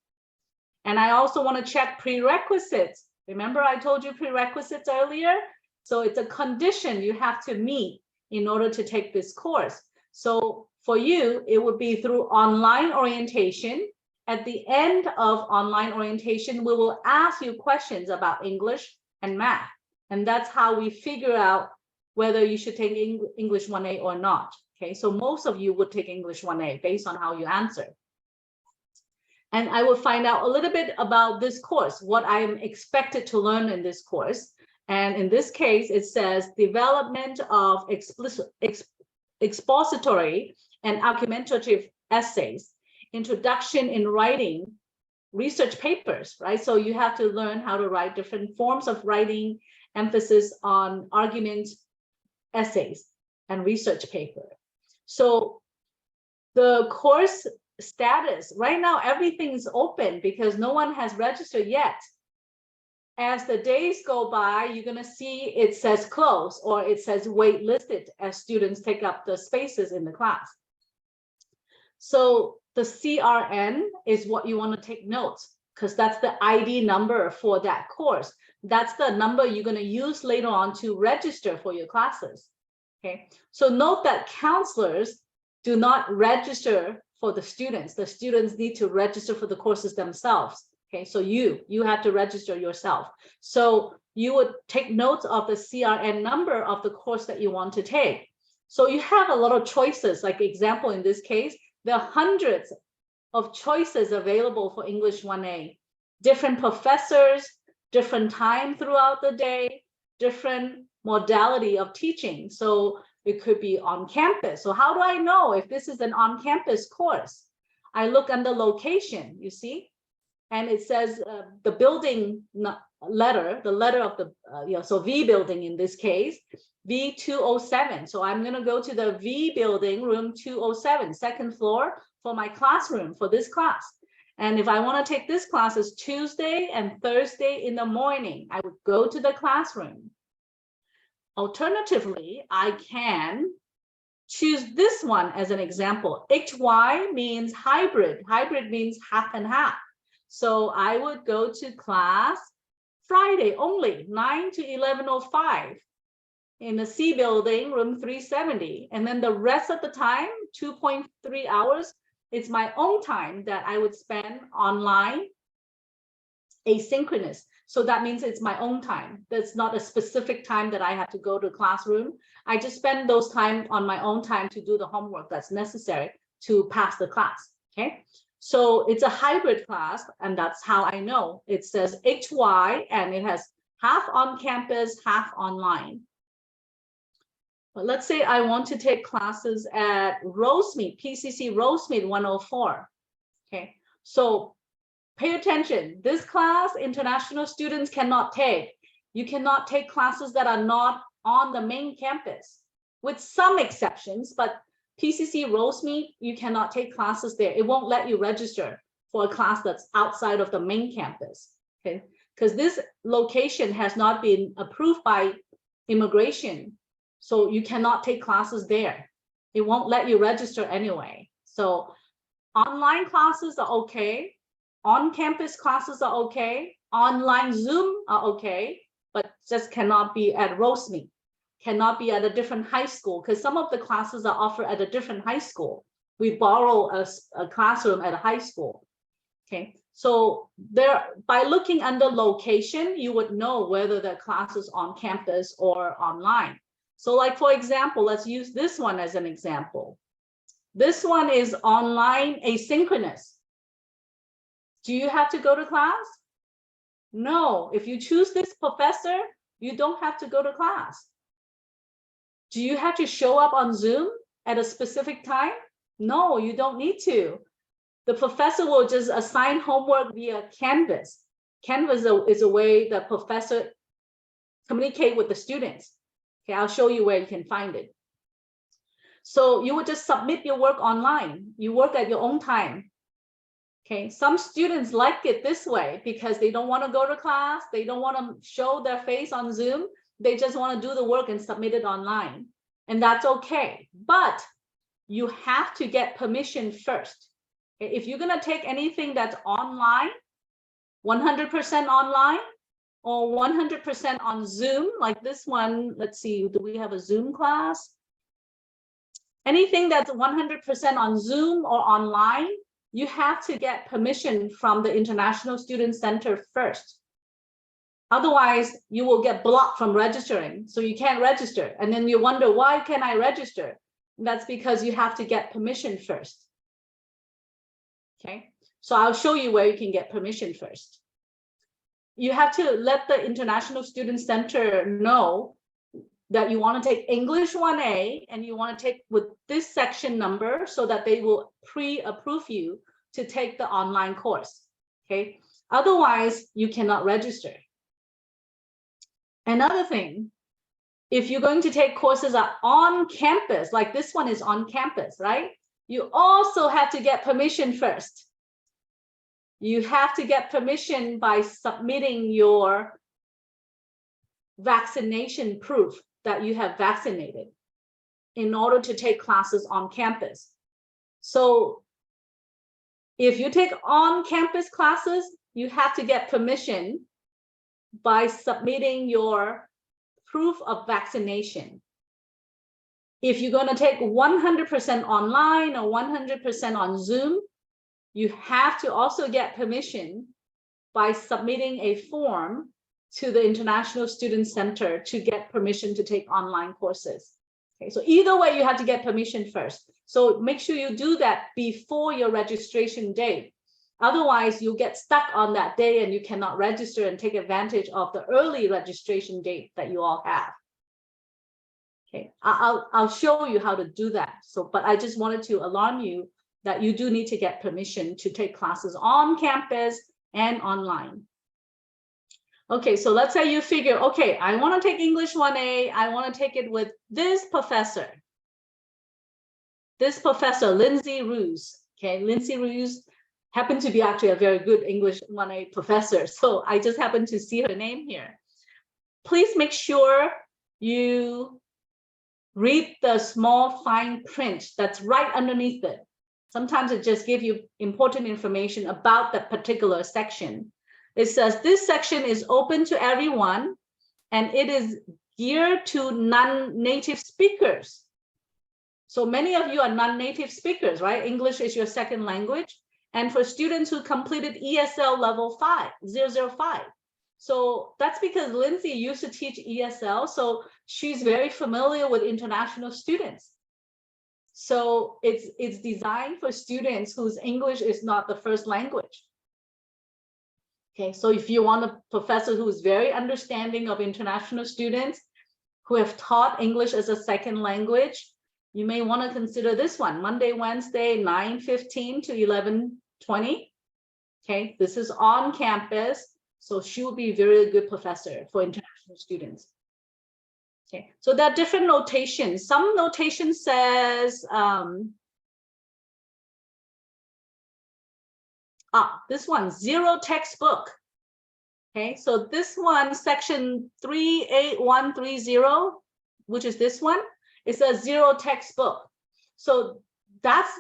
And I also want to check prerequisites. Remember I told you prerequisites earlier? So it's a condition you have to meet in order to take this course. So for you, it would be through online orientation. At the end of online orientation, we will ask you questions about English and math. And that's how we figure out whether you should take English 1A or not. Okay, so most of you would take English 1A based on how you answer. And I will find out a little bit about this course, what I am expected to learn in this course. And in this case, it says development of expository and argumentative essays, introduction in writing research papers, right? So you have to learn how to write different forms of writing, emphasis on arguments, essays, and research paper. So the course status, right now, everything is open because no one has registered yet. As the days go by, you're going to see it says closed or it says waitlisted as students take up the spaces in the class. So the CRN is what you want to take notes, because that's the ID number for that course. That's the number you're going to use later on to register for your classes. Okay, so note that counselors do not register for the students. The students need to register for the courses themselves. Okay, so you have to register yourself. So you would take notes of the CRN number of the course that you want to take. So you have a lot of choices. Like example, in this case, there are hundreds of choices available for English 1A. Different professors, different time throughout the day, different modality of teaching. So it could be on campus. So how do I know if this is an on-campus course? I look under location, you see, and it says the building letter, the letter of the, so V building in this case, V207. So I'm going to go to the V building, room 207, second floor for my classroom for this class. And if I want to take this class is Tuesday and Thursday in the morning, I would go to the classroom. Alternatively, I can choose this one as an example. HY means hybrid. Hybrid means half and half. So I would go to class Friday only, 9 to 11:05 in the C building, room 370. And then the rest of the time, 2.3 hours, it's my own time that I would spend online, asynchronous. So that means it's my own time. That's not a specific time that I have to go to classroom. I just spend those time on my own time to do the homework that's necessary to pass the class, okay? So it's a hybrid class, and that's how I know. It says HY, and it has half on campus, half online. But let's say I want to take classes at Rosemead, PCC Rosemead 104, okay? So pay attention. This class, international students cannot take. You cannot take classes that are not on the main campus, with some exceptions, but PCC Rosemead, you cannot take classes there. It won't let you register for a class that's outside of the main campus, okay? Because this location has not been approved by immigration, so you cannot take classes there. It won't let you register anyway. So online classes are okay. On-campus classes are okay. Online Zoom are okay, but just cannot be at Rosemead, cannot be at a different high school, because some of the classes are offered at a different high school. We borrow a classroom at a high school, okay? So there, by looking under location, you would know whether the class is on campus or online. So like, for example, let's use this one as an example. This one is online asynchronous. Do you have to go to class? No. If you choose this professor, you don't have to go to class. Do you have to show up on Zoom at a specific time? No, you don't need to. The professor will just assign homework via Canvas. Canvas is a way that professor communicate with the students. Okay, I'll show you where you can find it. So you would just submit your work online. You work at your own time. Okay, some students like it this way because they don't want to go to class. They don't want to show their face on Zoom. They just want to do the work and submit it online. And that's okay. But you have to get permission first. Okay? If you're going to take anything that's online, 100% online, or 100% on Zoom, like this one, let's see, do we have a Zoom class? Anything that's 100% on Zoom or online, you have to get permission from the International Student Center first. Otherwise, you will get blocked from registering. So you can't register. And then you wonder, why can't I register? And that's because you have to get permission first. Okay, so I'll show you where you can get permission first. You have to let the International Student Center know that you want to take English 1A and you want to take with this section number so that they will pre-approve you to take the online course. okay? Otherwise, you cannot register. Another thing, if you're going to take courses on campus, like this one is on campus, right? You also have to get permission first. You have to get permission by submitting your vaccination proof that you have vaccinated in order to take classes on campus. So if you take on-campus classes, you have to get permission by submitting your proof of vaccination. If you're going to take 100% online or 100% on Zoom, you have to also get permission by submitting a form to the International Student Center to get permission to take online courses. Okay, so either way, you have to get permission first. So make sure you do that before your registration date. Otherwise, you'll get stuck on that day and you cannot register and take advantage of the early registration date that you all have. Okay, I'll show you how to do that. So, but I just wanted to alarm you that you do need to get permission to take classes on campus and online. Okay, so let's say you figure, okay, I want to take English 1A. I want to take it with this professor. This professor, Lindsay Roos. Okay, Lindsay Roos happened to be actually a very good English 1A professor. So I just happened to see her name here. Please make sure you read the small fine print that's right underneath it. Sometimes it just gives you important information about that particular section. It says this section is open to everyone and it is geared to non-native speakers. So many of you are non-native speakers, right? English is your second language. And for students who completed ESL level 005. So that's because Lindsay used to teach ESL. So she's very familiar with international students. So it's designed for students whose English is not the first language. Okay, so if you want a professor who is very understanding of international students who have taught English as a second language, you may want to consider this one, Monday, Wednesday, 9:15 to 11:20. Okay, this is on campus, so she will be a very good professor for international students. Okay, so there are different notations. Some notation says, this one, zero textbook. Okay, so this one, section 38130, which is this one, it says zero textbook. So that's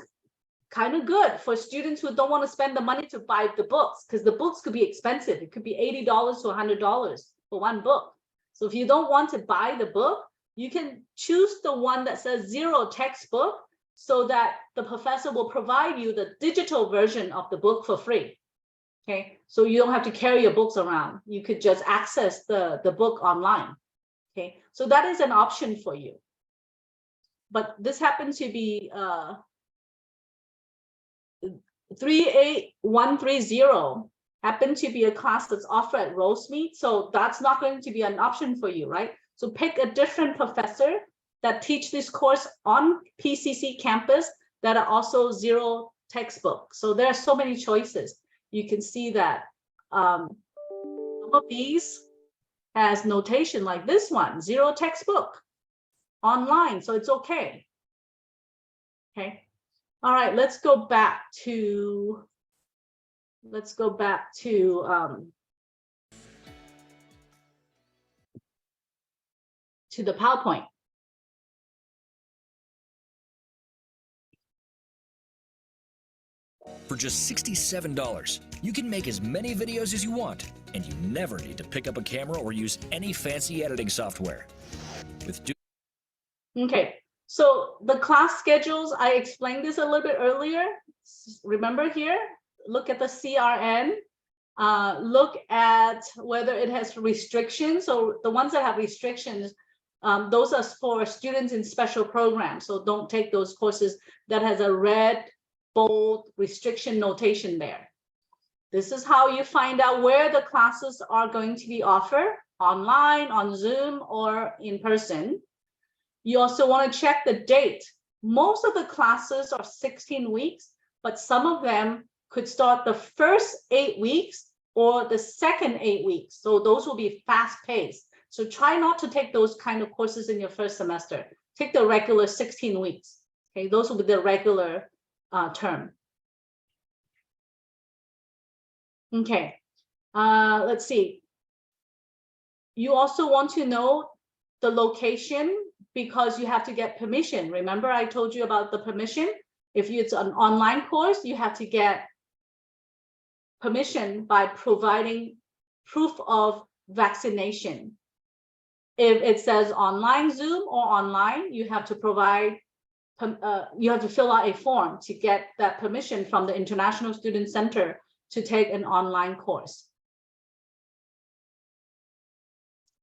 kind of good for students who don't want to spend the money to buy the books, because the books could be expensive. It could be $80 to $100 for one book. So if you don't want to buy the book, you can choose the one that says zero textbook, so that the professor will provide you the digital version of the book for free. Okay, so you don't have to carry your books around. You could just access the book online. Okay, so that is an option for you. But this happens to be 38130 happened to be a class that's offered at Rosemead. So that's not going to be an option for you, right? So pick a different professor that teach this course on PCC campus that are also zero textbook. So there are so many choices. You can see that some of these has notation like this one, zero textbook online, so it's okay. Okay, all right, let's go back to the PowerPoint. For just $67, you can make as many videos as you want, and you never need to pick up a camera or use any fancy editing software. Okay, so the class schedules, I explained this a little bit earlier. Remember here, look at the CRN, look at whether it has restrictions. So the ones that have restrictions, those are for students in special programs. So don't take those courses that has a red, bold restriction notation there. This is how you find out where the classes are going to be offered, online, on Zoom, or in person. You also want to check the date. Most of the classes are 16 weeks, but some of them could start the first 8 weeks or the second 8 weeks. So those will be fast paced. So try not to take those kind of courses in your first semester. Take the regular 16 weeks. Okay, those will be the regular term. Okay, let's see. You also want to know the location because you have to get permission. Remember, I told you about the permission. If it's an online course, you have to get permission by providing proof of vaccination. If it says online Zoom or online, you have to provide, you have to fill out a form to get that permission from the International Student Center to take an online course.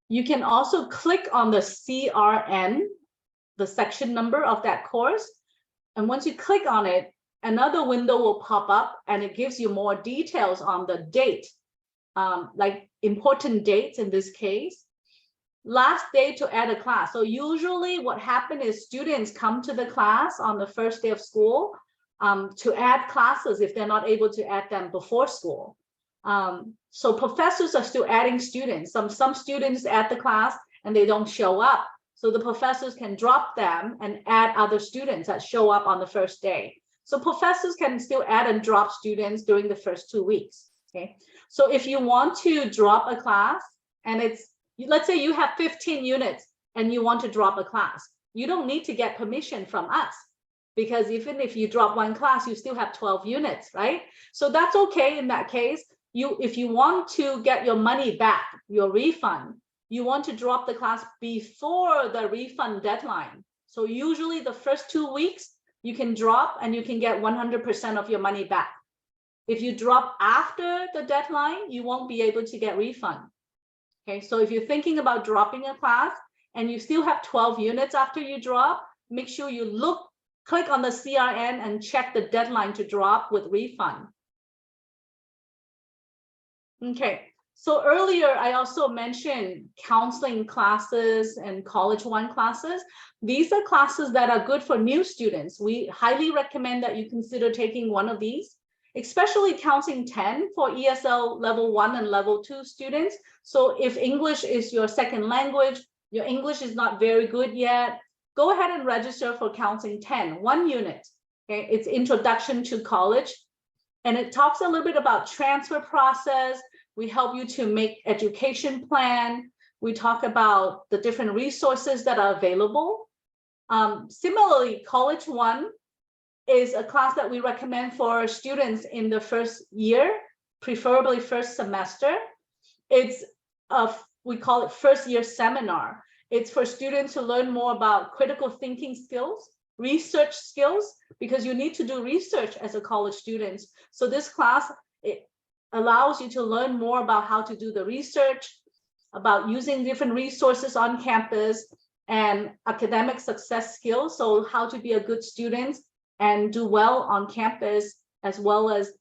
You can also click on the CRN, the section number of that course. And once you click on it, another window will pop up and it gives you more details on the date, like important dates in this case. Last day to add a class. So usually what happens is students come to the class on the first day of school to add classes if they're not able to add them before school. So professors are still adding students. Some students add the class and they don't show up. So the professors can drop them and add other students that show up on the first day. So professors can still add and drop students during the first 2 weeks. Okay. So if you want to drop a class and it's, let's say you have 15 units and you want to drop a class, you don't need to get permission from us because even if you drop one class, you still have 12 units, right? So that's okay in that case. If you want to get your money back, your refund, you want to drop the class before the refund deadline. So usually the first 2 weeks, you can drop and you can get 100% of your money back. If you drop after the deadline, you won't be able to get refund. Okay, so if you're thinking about dropping a class and you still have 12 units after you drop, make sure you click on the CRN and check the deadline to drop with refund. Okay, so earlier I also mentioned counseling classes and College One classes. These are classes that are good for new students. We highly recommend that you consider taking one of these, especially Counseling 10 for ESL level 1 and level 2 students. So if English is your second language, your English is not very good yet, go ahead and register for Counseling 10, 1 unit. Okay, it's Introduction to College. And it talks a little bit about transfer process. We help you to make education plan. We talk about the different resources that are available. Similarly, College One is a class that we recommend for students in the first year, preferably first semester. It's we call it first year seminar. It's for students to learn more about critical thinking skills, research skills, because you need to do research as a college student. So this class, it allows you to learn more about how to do the research, about using different resources on campus and academic success skills. So how to be a good student and do well on campus, as well as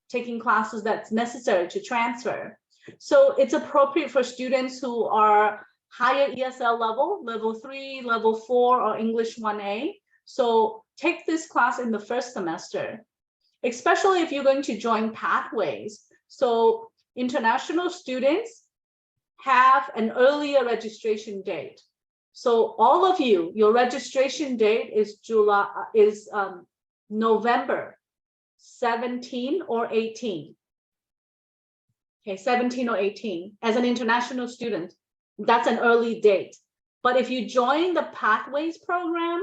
taking classes that's necessary to transfer. So it's appropriate for students who are higher ESL level, level 3, level 4, or English 1A. So take this class in the first semester, especially if you're going to join Pathways. So international students have an earlier registration date. So all of you, your registration date is November 17 or 18. Okay, 17 or 18 as an international student. That's an early date. But if you join the Pathways program,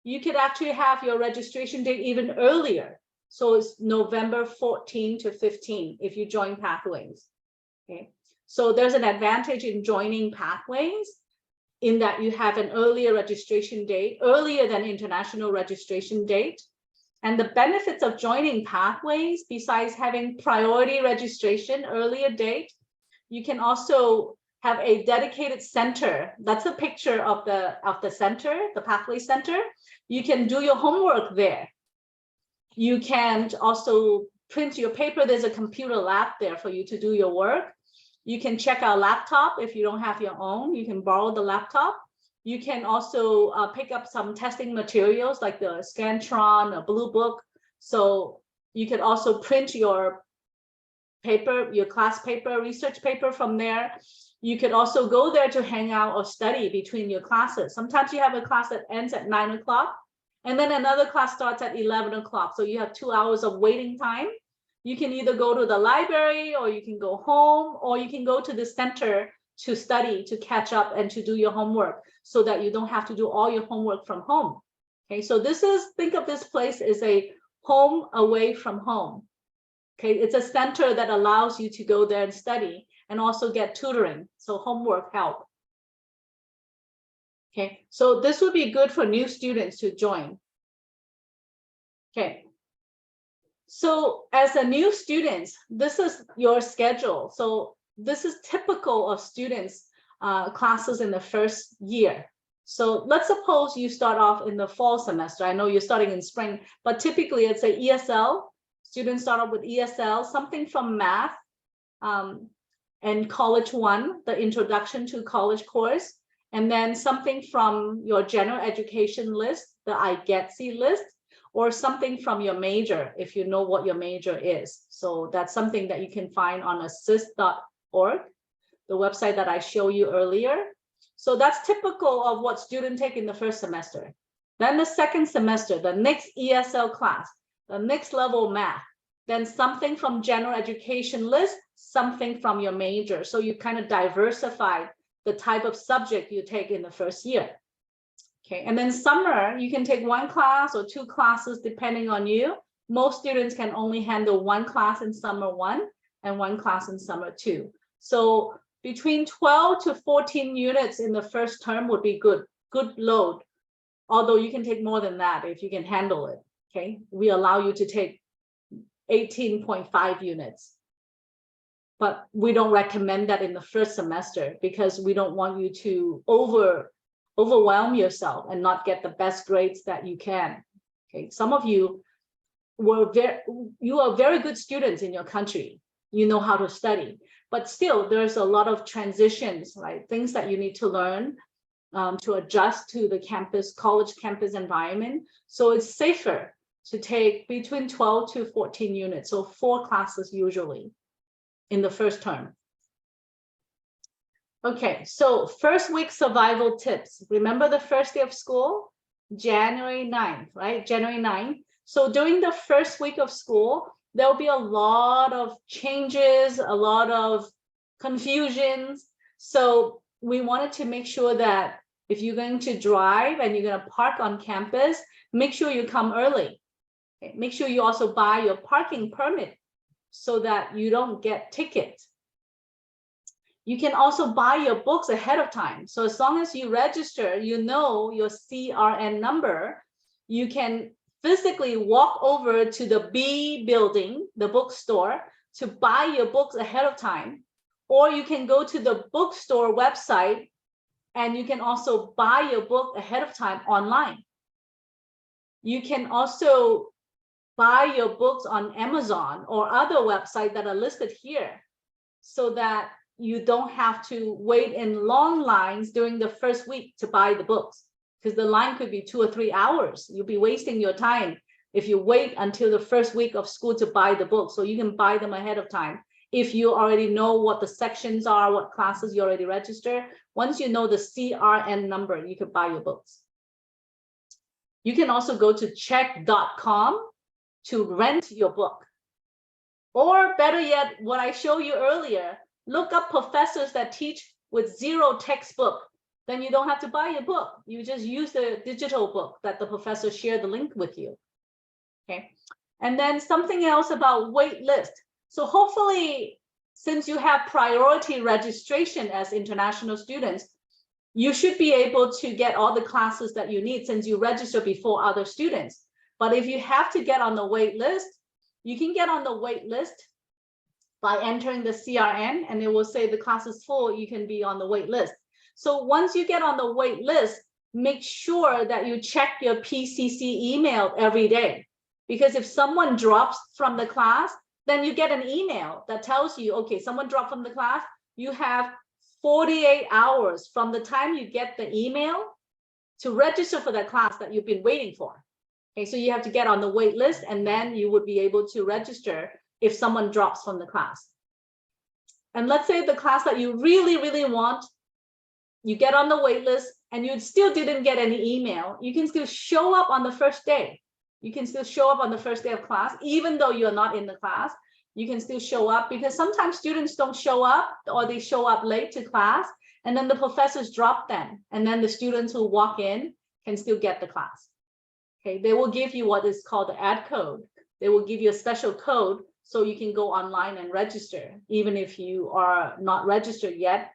you could actually have your registration date even earlier. So it's November 14 to 15 if you join Pathways. Okay, so there's an advantage in joining Pathways in that you have an earlier registration date, earlier than international registration date. And the benefits of joining Pathways, besides having priority registration, earlier date, you can also have a dedicated center. That's a picture of the center, the Pathway Center. You can do your homework there. You can also print your paper. There's a computer lab there for you to do your work. You can check our laptop. If you don't have your own, you can borrow the laptop. You can also pick up some testing materials like the Scantron, a Blue Book. So You can also print your paper, your class paper, research paper from there. You could also go there to hang out or study between your classes. Sometimes you have a class that ends at 9 o'clock, and then another class starts at 11 o'clock. So you have 2 hours of waiting time. You can either go to the library, or you can go home, or you can go to the center to study, to catch up and to do your homework, so that you don't have to do all your homework from home. Okay, so this is, think of this place as a home away from home. Okay, it's a center that allows you to go there and study and also get tutoring, so homework help. Okay, so this would be good for new students to join. Okay, so as a new student, this is your schedule. So this is typical of students' classes in the first year. So let's suppose you start off in the fall semester. I know you're starting in spring, but typically it's a ESL. Students start off with ESL, something from math, and College 1, the Introduction to College course, and then something from your general education list, the IGETC list, or something from your major, if you know what your major is. So that's something that you can find on assist.org, the website that I showed you earlier. So that's typical of what students take in the first semester. Then the second semester, the next ESL class, the next level math, then something from general education list, something from your major. So you kind of diversify the type of subject you take in the first year. Okay, and then summer, you can take 1 class or 2 classes depending on you. Most students can only handle 1 class in summer 1 and 1 class in summer 2. So between 12 to 14 units in the first term would be good load. Although you can take more than that if you can handle it. Okay, we allow you to take 18.5 units. But we don't recommend that in the first semester because we don't want you to overwhelm yourself and not get the best grades that you can. Okay, some of you are very good students in your country. You know how to study, but still there's a lot of transitions, right? Things that you need to learn to adjust to the campus, college campus environment. So it's safer to take between 12 to 14 units, so 4 classes usually in the first term. Okay, so first week survival tips. Remember the first day of school? January 9th, right? January 9th. So during the first week of school, there'll be a lot of changes, a lot of confusions. So we wanted to make sure that if you're going to drive and you're going to park on campus, make sure you come early. Okay? Make sure you also buy your parking permit so that you don't get tickets. You can also buy your books ahead of time. So as long as you register, you know your CRN number, you can physically walk over to the B building, the bookstore, to buy your books ahead of time. Or you can go to the bookstore website and you can also buy your book ahead of time online. You can also buy your books on Amazon or other websites that are listed here so that you don't have to wait in long lines during the first week to buy the books, because the line could be 2 or 3 hours. You'll be wasting your time if you wait until the first week of school to buy the books. So you can buy them ahead of time. If you already know what the sections are, what classes you already registered, once you know the CRN number, you can buy your books. You can also go to check.com to rent your book. Or better yet, what I showed you earlier, look up professors that teach with 0 textbook. Then you don't have to buy a book. You just use the digital book that the professor shared the link with you. Okay. And then something else about wait list. So hopefully, since you have priority registration as international students, you should be able to get all the classes that you need since you register before other students. But if you have to get on the wait list, you can get on the wait list by entering the CRN, and it will say the class is full, you can be on the wait list. So once you get on the wait list, make sure that you check your PCC email every day. Because if someone drops from the class, then you get an email that tells you, okay, someone dropped from the class, you have 48 hours from the time you get the email to register for that class that you've been waiting for. Okay, so you have to get on the wait list, and then you would be able to register if someone drops from the class. And let's say the class that you really, really want, you get on the wait list and you still didn't get any email, you can still show up on the first day. You can still show up on the first day of class, even though you're not in the class. You can still show up, because sometimes students don't show up, or they show up late to class, and then the professors drop them. And then the students who walk in can still get the class. Okay, they will give you what is called the ad code. They will give you a special code so you can go online and register. Even if you are not registered yet,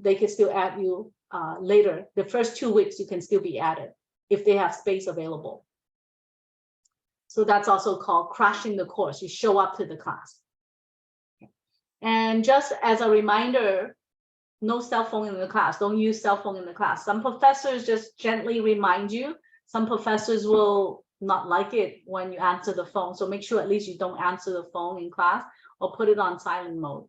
they can still add you later. The first 2 weeks, you can still be added if they have space available. So that's also called crashing the course. You show up to the class. And just as a reminder, no cell phone in the class. Don't use cell phone in the class. Some professors just gently remind you. Some professors will not like it when you answer the phone. So make sure at least you don't answer the phone in class, or put it on silent mode.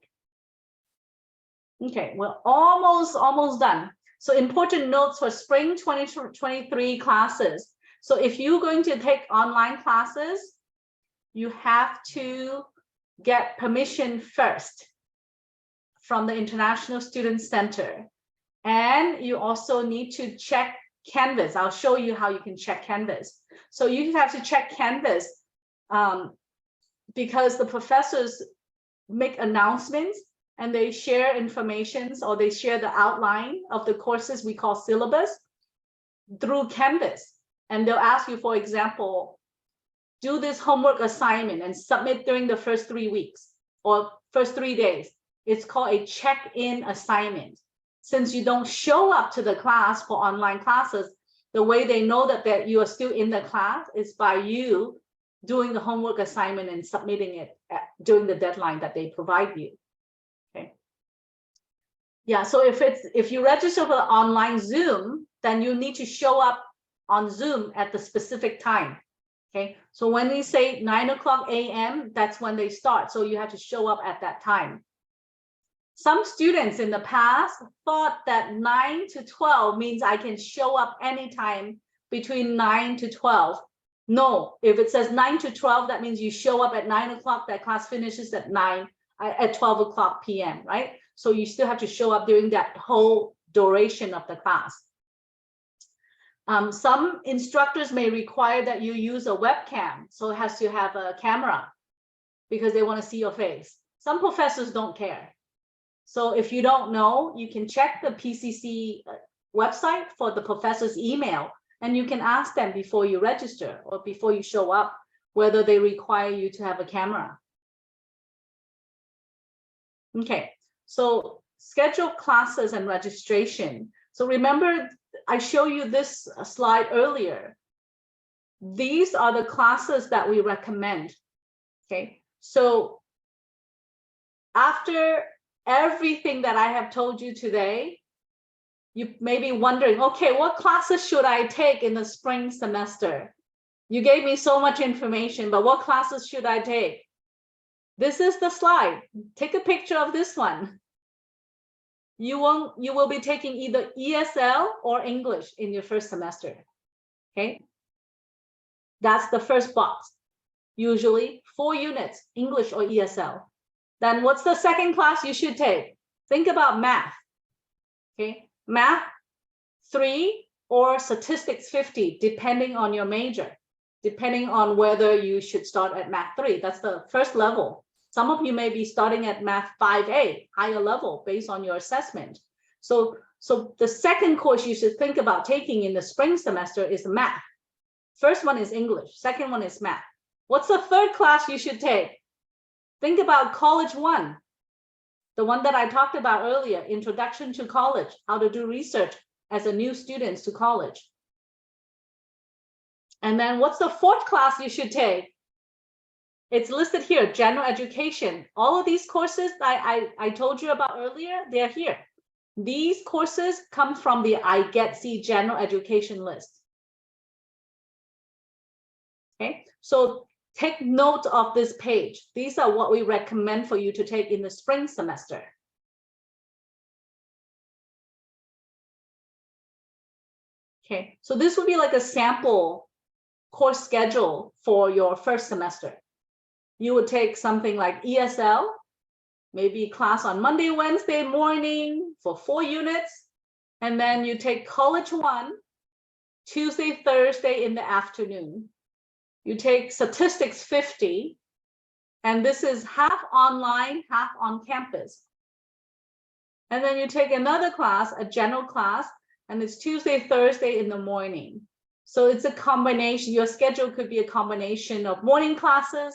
Okay, we're almost done. So important notes for spring 2023 classes. So if you're going to take online classes, you have to get permission first from the International Student Center. And you also need to check Canvas. I'll show you how you can check Canvas. So you have to check Canvas because the professors make announcements and they share information, or they share the outline of the courses we call syllabus through Canvas. And they'll ask you, for example, do this homework assignment and submit during the first 3 weeks or first 3 days. It's called a check-in assignment. Since you don't show up to the class for online classes, the way they know that you are still in the class is by you doing the homework assignment and submitting it during the deadline that they provide you. Okay. Yeah, so if you register for online Zoom, then you need to show up on Zoom at the specific time. Okay, so when we say 9:00 a.m., that's when they start. So you have to show up at that time. Some students in the past thought that 9 to 12 means I can show up anytime between 9 to 12. No, if it says 9 to 12, that means you show up at 9 o'clock, that class finishes at 12 p.m., right? So you still have to show up during that whole duration of the class. Some instructors may require that you use a webcam, so it has to have a camera because they want to see your face. Some professors don't care. So if you don't know, you can check the PCC website for the professor's email, and you can ask them before you register or before you show up whether they require you to have a camera. Okay, so schedule classes and registration. So remember, I showed you this slide earlier. These are the classes that we recommend. Okay, so after everything that I have told you today, you may be wondering, okay, what classes should I take in the spring semester? You gave me so much information, but what classes should I take? This is the slide. Take a picture of this one. You will be taking either ESL or English in your first semester. Okay, that's the first box. Usually 4 units, English or ESL. Then what's the second class you should take? Think about math. Okay, math 3 or statistics 50, depending on your major, depending on whether you should start at math 3. That's the first level. Some of you may be starting at math 5A, higher level, based on your assessment. So the second course you should think about taking in the spring semester is math. First one is English, second one is math. What's the third class you should take? Think about College 1, the one that I talked about earlier, Introduction to College, how to do research as a new student to college. And then what's the fourth class you should take? It's listed here, General Education. All of these courses I told you about earlier, they're here. These courses come from the iGETC General Education list. Okay, so take note of this page. These are what we recommend for you to take in the spring semester. Okay, so this would be like a sample course schedule for your first semester. You would take something like ESL, maybe class on Monday, Wednesday morning for 4 units. And then you take College 1, Tuesday, Thursday in the afternoon. You take Statistics 50, and this is half online, half on campus. And then you take another class, a general class, and it's Tuesday, Thursday in the morning. So it's a combination. Your schedule could be a combination of morning classes,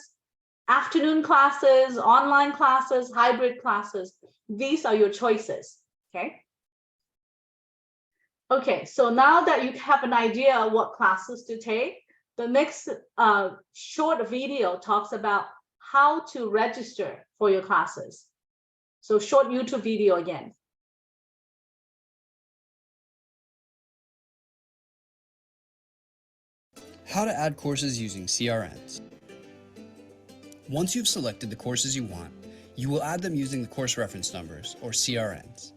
afternoon classes, online classes, hybrid classes. These are your choices, okay? Okay, so now that you have an idea of what classes to take, the next short video talks about how to register for your classes. So short YouTube video again. How to add courses using CRNs. Once you've selected the courses you want, you will add them using the course reference numbers, or CRNs.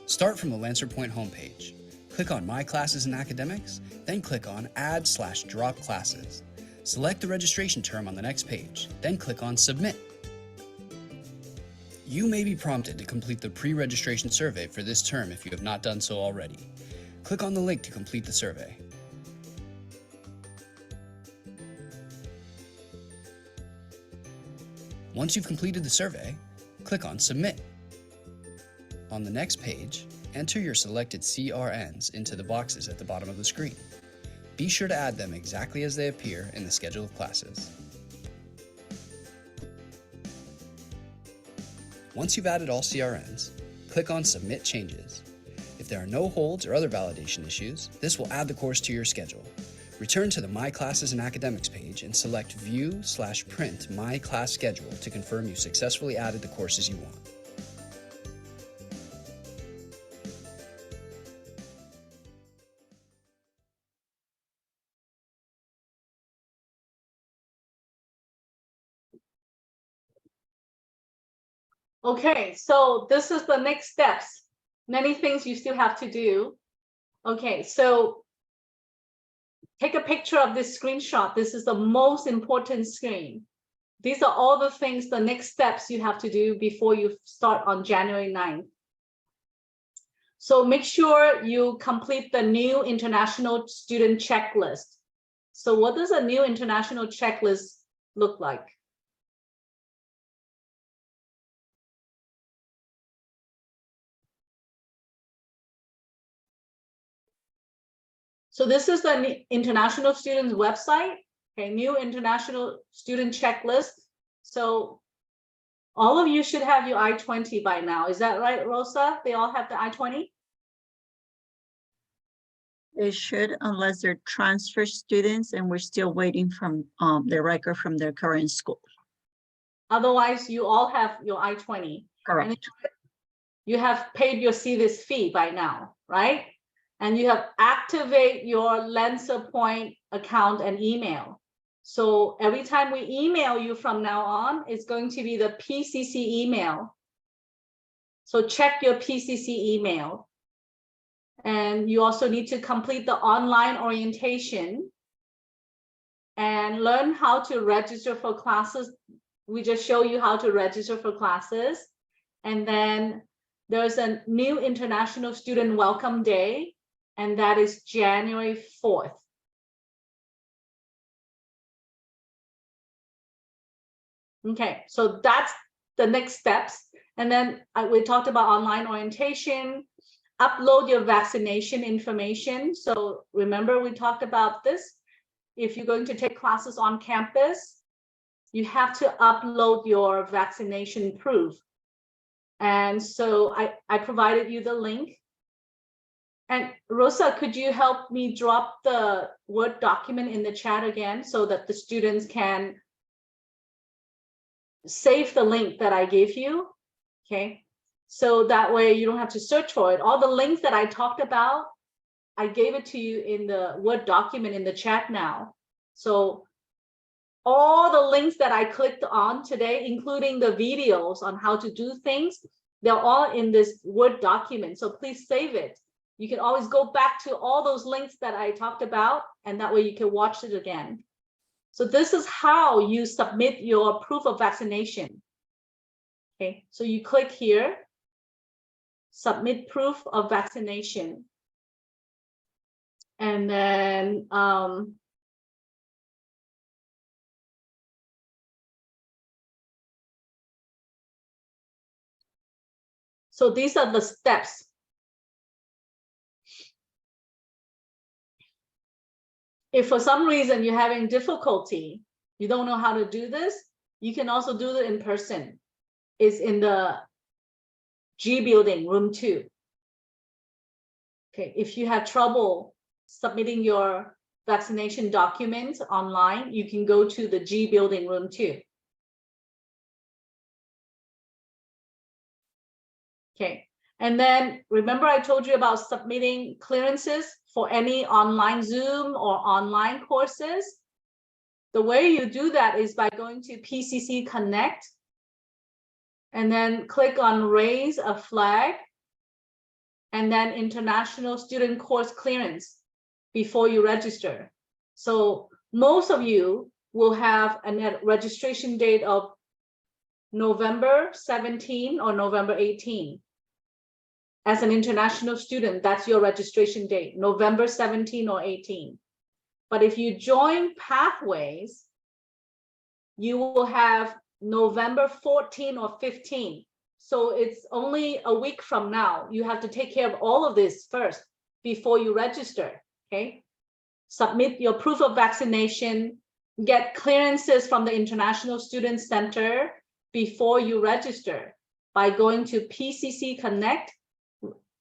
Start from the Lancer Point homepage. Click on My Classes in Academics, then click on Add/Drop Classes. Select the registration term on the next page, then click on Submit. You may be prompted to complete the pre-registration survey for this term if you have not done so already. Click on the link to complete the survey. Once you've completed the survey, click on Submit. On the next page, enter your selected CRNs into the boxes at the bottom of the screen. Be sure to add them exactly as they appear in the schedule of classes. Once you've added all CRNs, click on Submit Changes. If there are no holds or other validation issues, this will add the course to your schedule. Return to the My Classes in Academics page and select View/Print My Class Schedule to confirm you successfully added the courses you want. Okay, so this is the next steps. Many things you still have to do. Okay, so take a picture of this screenshot. This is the most important screen. These are all the things, the next steps you have to do before you start on January 9th. So make sure you complete the new international student checklist. So what does a new international checklist look like? So this is the international students website, okay, new international student checklist. So all of you should have your I-20 by now. Is that right, Rosa? They all have the I-20? They should, unless they're transfer students and we're still waiting from their record from their current school. Otherwise, you all have your I-20. Correct. And you have paid your CVIS fee by now, right? And you have activate your Lancer Point account and email. So every time we email you from now on, it's going to be the PCC email. So check your PCC email. And you also need to complete the online orientation and learn how to register for classes. We just show you how to register for classes. And then there's a new International Student Welcome Day, and that is January 4th. Okay, so that's the next steps. And then we talked about online orientation, upload your vaccination information. So remember we talked about this. If you're going to take classes on campus, you have to upload your vaccination proof. And so I provided you the link. And Rosa, could you help me drop the Word document in the chat again so that the students can save the link that I gave you? Okay, so that way you don't have to search for it. All the links that I talked about, I gave it to you in the Word document in the chat now. So all the links that I clicked on today, including the videos on how to do things, they're all in this Word document. So please save it You can always go back to all those links that I talked about, and that way you can watch it again. So this is how you submit your proof of vaccination. Okay, so you click here, submit proof of vaccination. And then so these are the steps. If for some reason you're having difficulty, you don't know how to do this, you can also do it in person. It's in the G building, room 2. Okay, if you have trouble submitting your vaccination documents online, you can go to the G building, room 2. Okay, and then remember I told you about submitting clearances for any online Zoom or online courses. The way you do that is by going to PCC Connect and then click on raise a flag and then international student course clearance before you register. So most of you will have a registration date of November 17 or November 18. As an international student, that's your registration date, November 17 or 18. But if you join Pathways, you will have November 14 or 15. So it's only a week from now. You have to take care of all of this first before you register, okay? Submit your proof of vaccination, get clearances from the International Student Center before you register by going to PCC Connect.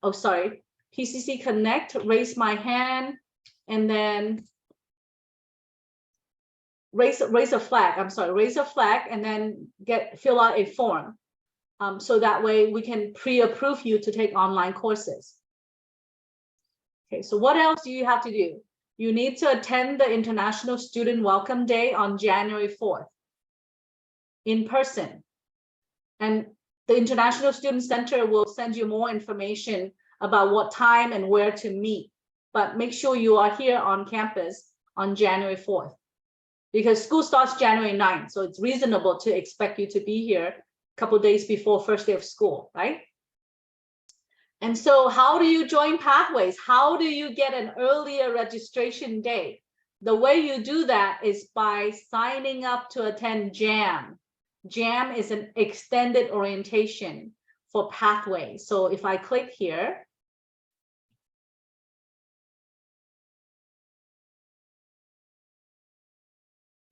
Oh, sorry, PCC Connect, raise my hand, and then raise a flag. I'm sorry, raise a flag, and then fill out a form. So that way we can pre-approve you to take online courses. Okay, so what else do you have to do? You need to attend the International Student Welcome Day on January 4th in person. And the International Student Center will send you more information about what time and where to meet. But make sure you are here on campus on January 4th. Because school starts January 9th, so it's reasonable to expect you to be here a couple of days before first day of school, right? And so how do you join Pathways? How do you get an earlier registration date? The way you do that is by signing up to attend JAM. JAM is an extended orientation for Pathways. So if I click here,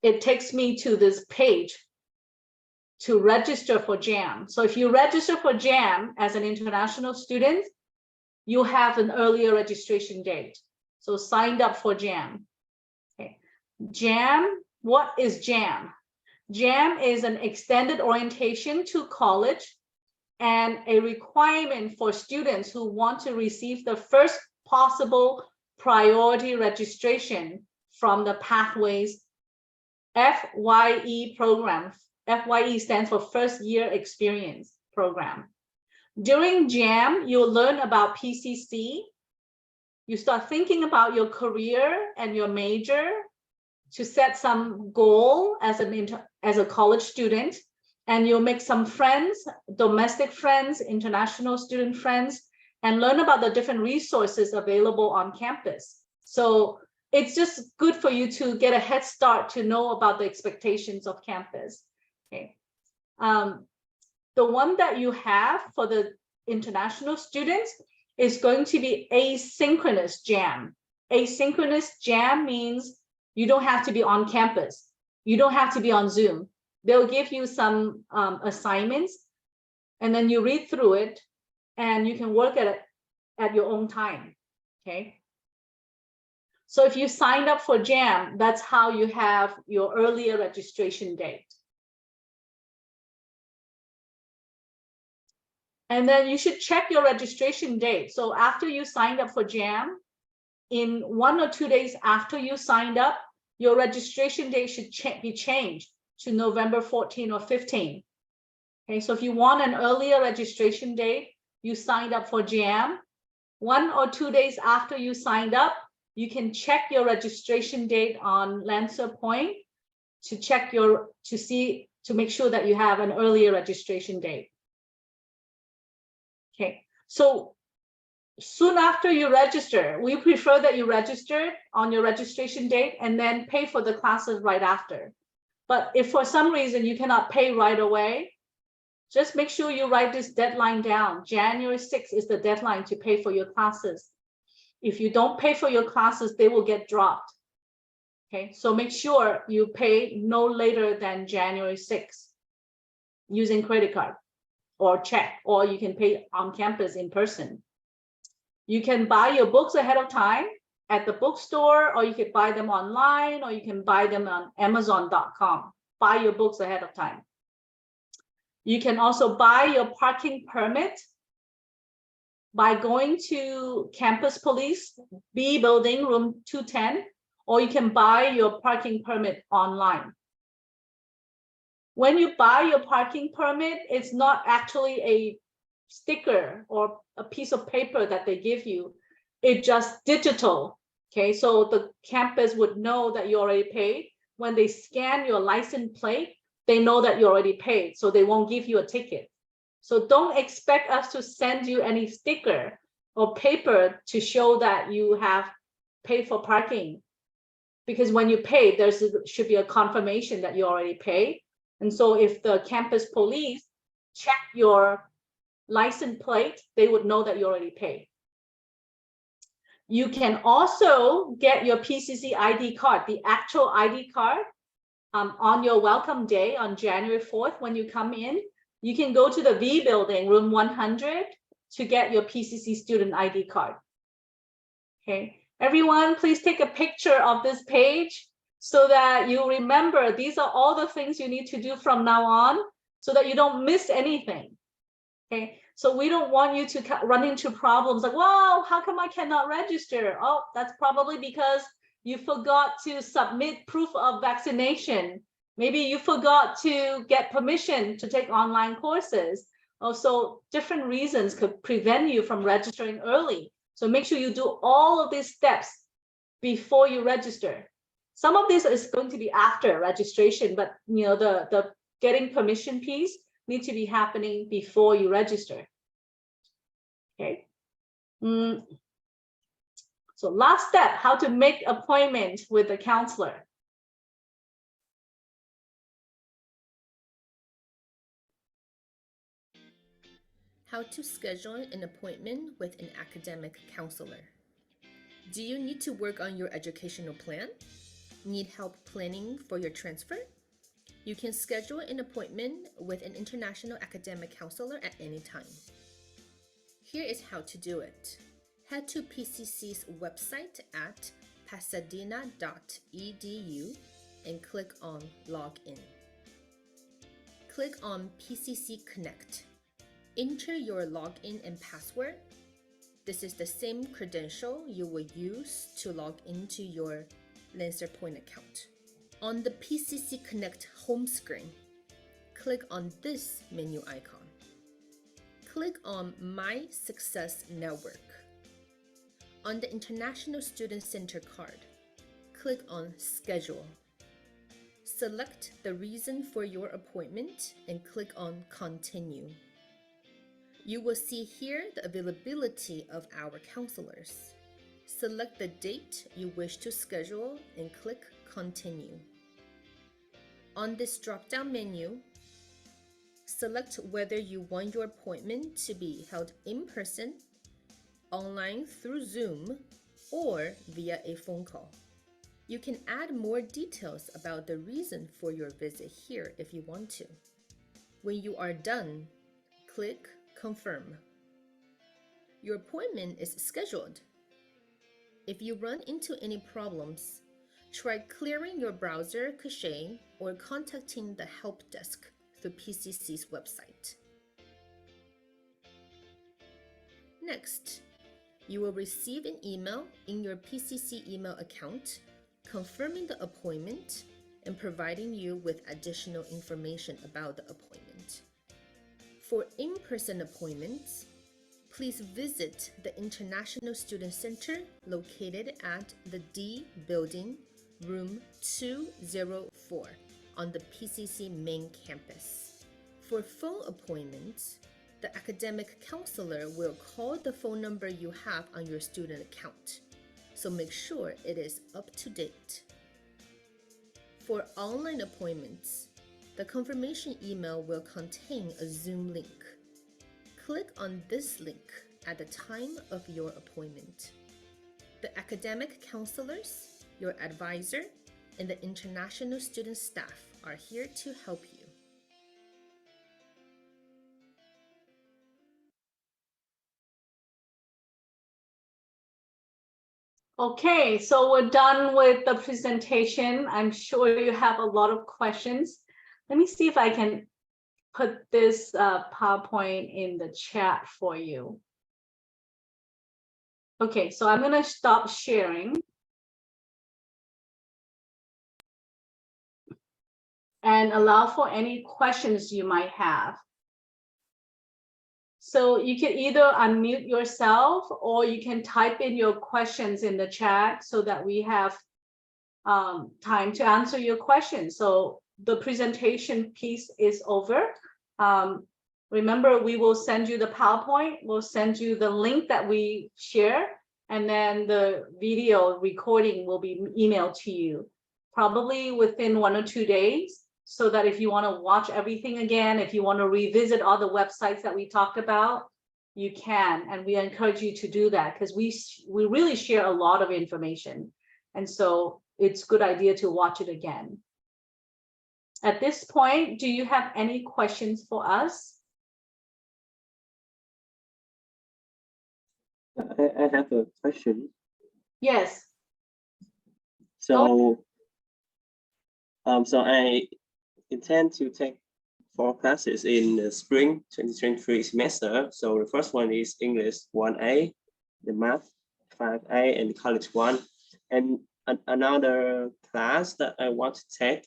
it takes me to this page to register for JAM. So if you register for JAM as an international student, you have an earlier registration date. So signed up for JAM. Okay. JAM, what is JAM? JAM is an extended orientation to college and a requirement for students who want to receive the first possible priority registration from the Pathways FYE program. FYE stands for First Year Experience program. During JAM, you'll learn about PCC. You start thinking about your career and your major to set some goal as a college student, and you'll make some friends, domestic friends, international student friends, and learn about the different resources available on campus. So it's just good for you to get a head start to know about the expectations of campus. Okay. The one that you have for the international students is going to be asynchronous JAM. Asynchronous JAM means you don't have to be on campus. You don't have to be on Zoom. They'll give you some assignments, and then you read through it, and you can work at it at your own time, okay? So if you signed up for JAM, that's how you have your earlier registration date. And then you should check your registration date. So after you signed up for JAM, in 1 or 2 days after you signed up, your registration date should be changed to November 14 or 15. Okay, so if you want an earlier registration date, you signed up for JAM, 1 or 2 days after you signed up, you can check your registration date on Lancer Point to check to make sure that you have an earlier registration date. Okay, so soon after you register, we prefer that you register on your registration date and then pay for the classes right after. But if for some reason you cannot pay right away, just make sure you write this deadline down. January 6th is the deadline to pay for your classes. If you don't pay for your classes, they will get dropped. Okay, so make sure you pay no later than January 6th using credit card or check, or you can pay on campus in person. You can buy your books ahead of time at the bookstore, or you can buy them online, or you can buy them on Amazon.com. Buy your books ahead of time. You can also buy your parking permit by going to Campus Police B building, room 210, or you can buy your parking permit online. When you buy your parking permit, it's not actually a sticker or a piece of paper that they give you. It's just digital. Okay, so the campus would know that you already paid. When they scan your license plate, they know that you already paid, so they won't give you a ticket. So don't expect us to send you any sticker or paper to show that you have paid for parking. Because when you pay, there should be a confirmation that you already paid. And so if the campus police check your license plate, they would know that you already paid. You can also get your PCC ID card, the actual ID card, on your welcome day on January 4th when you come in. You can go to the V building, room 100, to get your PCC student ID card. Okay, everyone, please take a picture of this page so that you remember these are all the things you need to do from now on so that you don't miss anything. Okay, so we don't want you to run into problems like, wow, how come I cannot register? Oh, that's probably because you forgot to submit proof of vaccination. Maybe you forgot to get permission to take online courses. Also, different reasons could prevent you from registering early. So make sure you do all of these steps before you register. Some of this is going to be after registration, but you know, the getting permission piece needs to be happening before you register. Okay. So last step, how to make appointment with the counselor. How to schedule an appointment with an academic counselor. Do you need to work on your educational plan? Need help planning for your transfer? You can schedule an appointment with an international academic counselor at any time. Here is how to do it. Head to PCC's website at pasadena.edu and click on Login. Click on PCC Connect. Enter your login and password. This is the same credential you will use to log into your Lancer Point account. On the PCC Connect home screen, click on this menu icon. Click on My Success Network. On the International Student Center card, click on Schedule. Select the reason for your appointment and click on Continue. You will see here the availability of our counselors. Select the date you wish to schedule and click Continue. On this drop-down menu, select whether you want your appointment to be held in person, online through Zoom, or via a phone call. You can add more details about the reason for your visit here if you want to. When you are done, click Confirm. Your appointment is scheduled. If you run into any problems, try clearing your browser cache or contacting the help desk through PCC's website. Next, you will receive an email in your PCC email account confirming the appointment and providing you with additional information about the appointment. For in-person appointments, please visit the International Student Center located at the D Building, room 204 on the PCC main campus. For phone appointments, the academic counselor will call the phone number you have on your student account, so make sure it is up to date. For online appointments, the confirmation email will contain a Zoom link. Click on this link at the time of your appointment. The academic counselors, your advisor, and the international student staff are here to help you. Okay, so we're done with the presentation. I'm sure you have a lot of questions. Let me see if I can put this PowerPoint in the chat for you. Okay, so I'm going to stop sharing. And allow for any questions you might have. So you can either unmute yourself or you can type in your questions in the chat so that we have time to answer your questions. So the presentation piece is over. Remember, we will send you the PowerPoint, we'll send you the link that we share, and then the video recording will be emailed to you, probably within 1 or 2 days. So that if you want to watch everything again, if you want to revisit all the websites that we talked about, you can. And we encourage you to do that because we really share a lot of information. And so it's a good idea to watch it again. At this point, do you have any questions for us? I have a question. Yes. So I intend to take 4 classes in the spring 2023 semester. So the first one is English 1A, the Math 5A, and College 1. And another class that I want to take,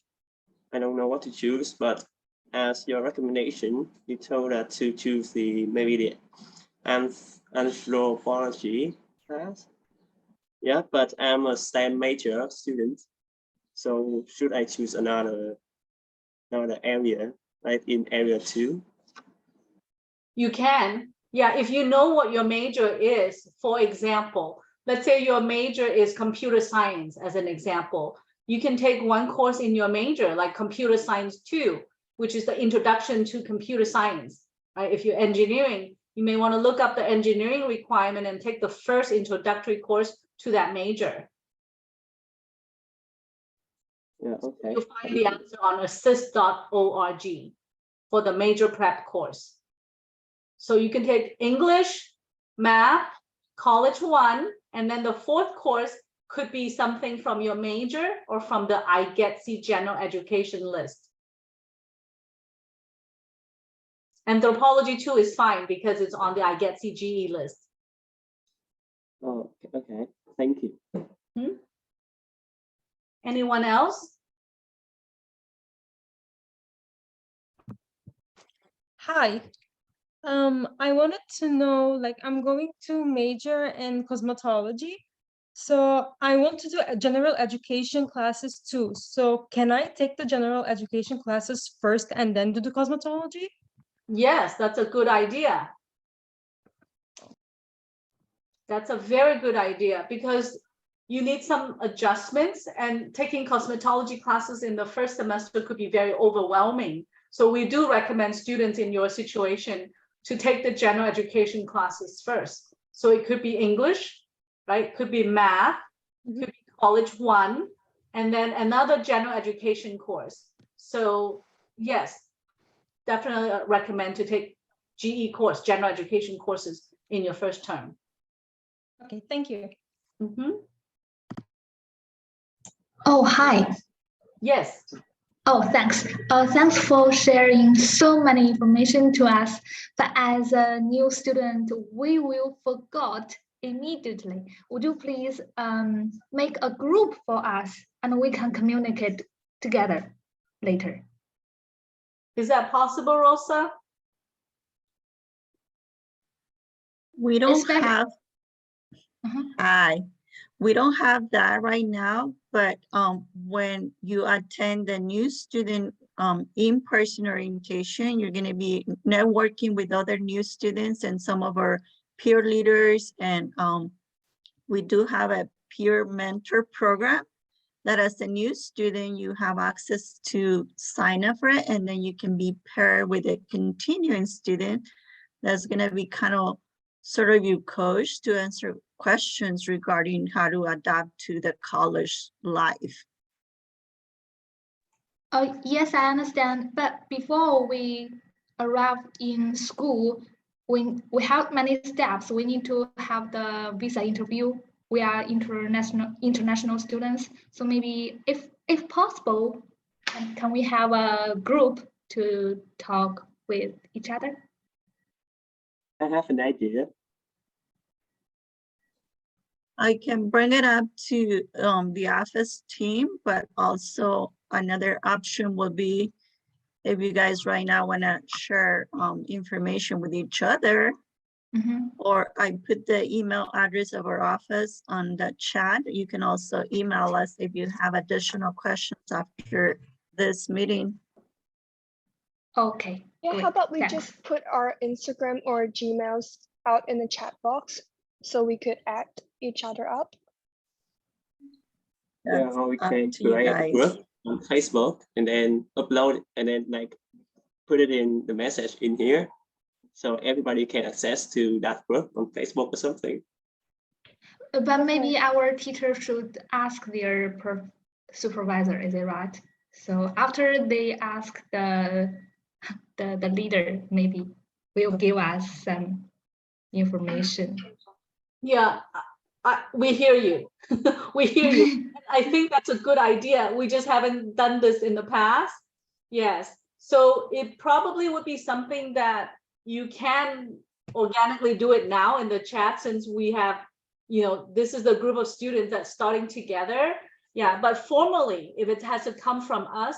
I don't know what to choose, but as your recommendation, you told us to choose maybe the anthropology class. Yeah, but I'm a STEM major student. So should I choose another area, like in area 2? You can. Yeah, if you know what your major is, for example, let's say your major is computer science as an example. You can take one course in your major, like computer science 2, which is the introduction to computer science. Right? If you're engineering, you may want to look up the engineering requirement and take the first introductory course to that major. Yeah, okay. You'll find the answer on assist.org for the major prep course. So you can take English, Math, College 1, and then the 4th course could be something from your major or from the IGETC general education list. Anthropology 2 is fine because it's on the IGETC GE list. Oh, okay. Thank you. Anyone else? Hi. I wanted to know, like, I'm going to major in cosmetology. So I want to do general education classes too. So can I take the general education classes first and then do the cosmetology? Yes, that's a good idea. That's a very good idea because you need some adjustments, and taking cosmetology classes in the first semester could be very overwhelming. So we do recommend students in your situation to take the general education classes first. So it could be English, right? Could be Math, could be College 1, and then another general education course. So yes, definitely recommend to take GE course, general education courses in your first term. Okay, thank you. Oh, hi. Yes. Oh, thanks. Thanks for sharing so many information to us. But as a new student, we will forget immediately. Would you please make a group for us and we can communicate together later? Is that possible, Rosa? We don't Especially- have, we don't have that right now, but when you attend the new student in-person orientation, you're gonna be networking with other new students and some of our peer leaders. And we do have a peer mentor program that as a new student, you have access to sign up for it, and then you can be paired with a continuing student that's gonna be kind of sort of your coach to answer questions regarding how to adapt to the college life. Yes, I understand. But before we arrive in school, we have many steps. We need to have the visa interview. We are international students. So maybe if possible, can we have a group to talk with each other? I have an idea. I can bring it up to the office team, but also another option will be if you guys right now want to share information with each other, or I put the email address of our office on the chat. You can also email us if you have additional questions after this meeting. Okay. Yeah, great, how about we thanks. just put our Instagram or Gmails out in the chat box so we could add each other up? Yeah, That's or we up can to you create a guys. group on Facebook and then upload and then like put it in the message in here. So everybody can access to that group on Facebook or something. But maybe our teacher should ask their supervisor, is it right? So after they ask the leader, maybe will give us some information. Yeah, we hear you. We hear you. I think that's a good idea. We just haven't done this in the past. Yes. So it probably would be something that you can organically do it now in the chat, since we have, this is the group of students that's starting together. Yeah, but formally, if it has to come from us,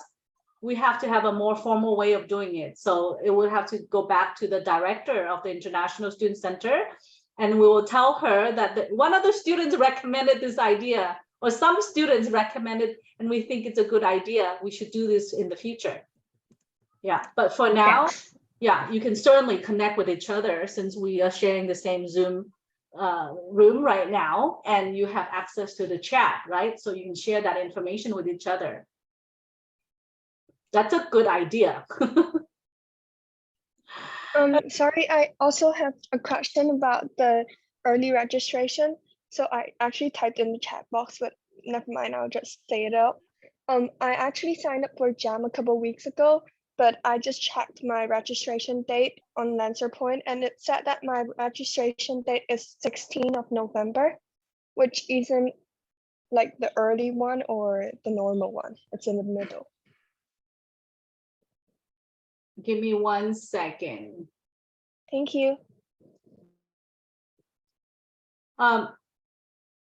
we have to have a more formal way of doing it. So it would have to go back to the director of the International Student Center, and we will tell her that one of the students recommended this idea, or some students recommended, and we think it's a good idea. We should do this in the future. Yeah, but for now, Thanks. yeah, you can certainly connect with each other since we are sharing the same Zoom room right now, and you have access to the chat, right? So you can share that information with each other. That's a good idea. Sorry, I also have a question about the early registration. So I actually typed in the chat box, but never mind, I'll just say it out. I actually signed up for JAM a couple weeks ago, but I just checked my registration date on Lancer Point, and it said that my registration date is 16th of November, which isn't like the early one or the normal one. It's in the middle. Give me 1 second. Thank you.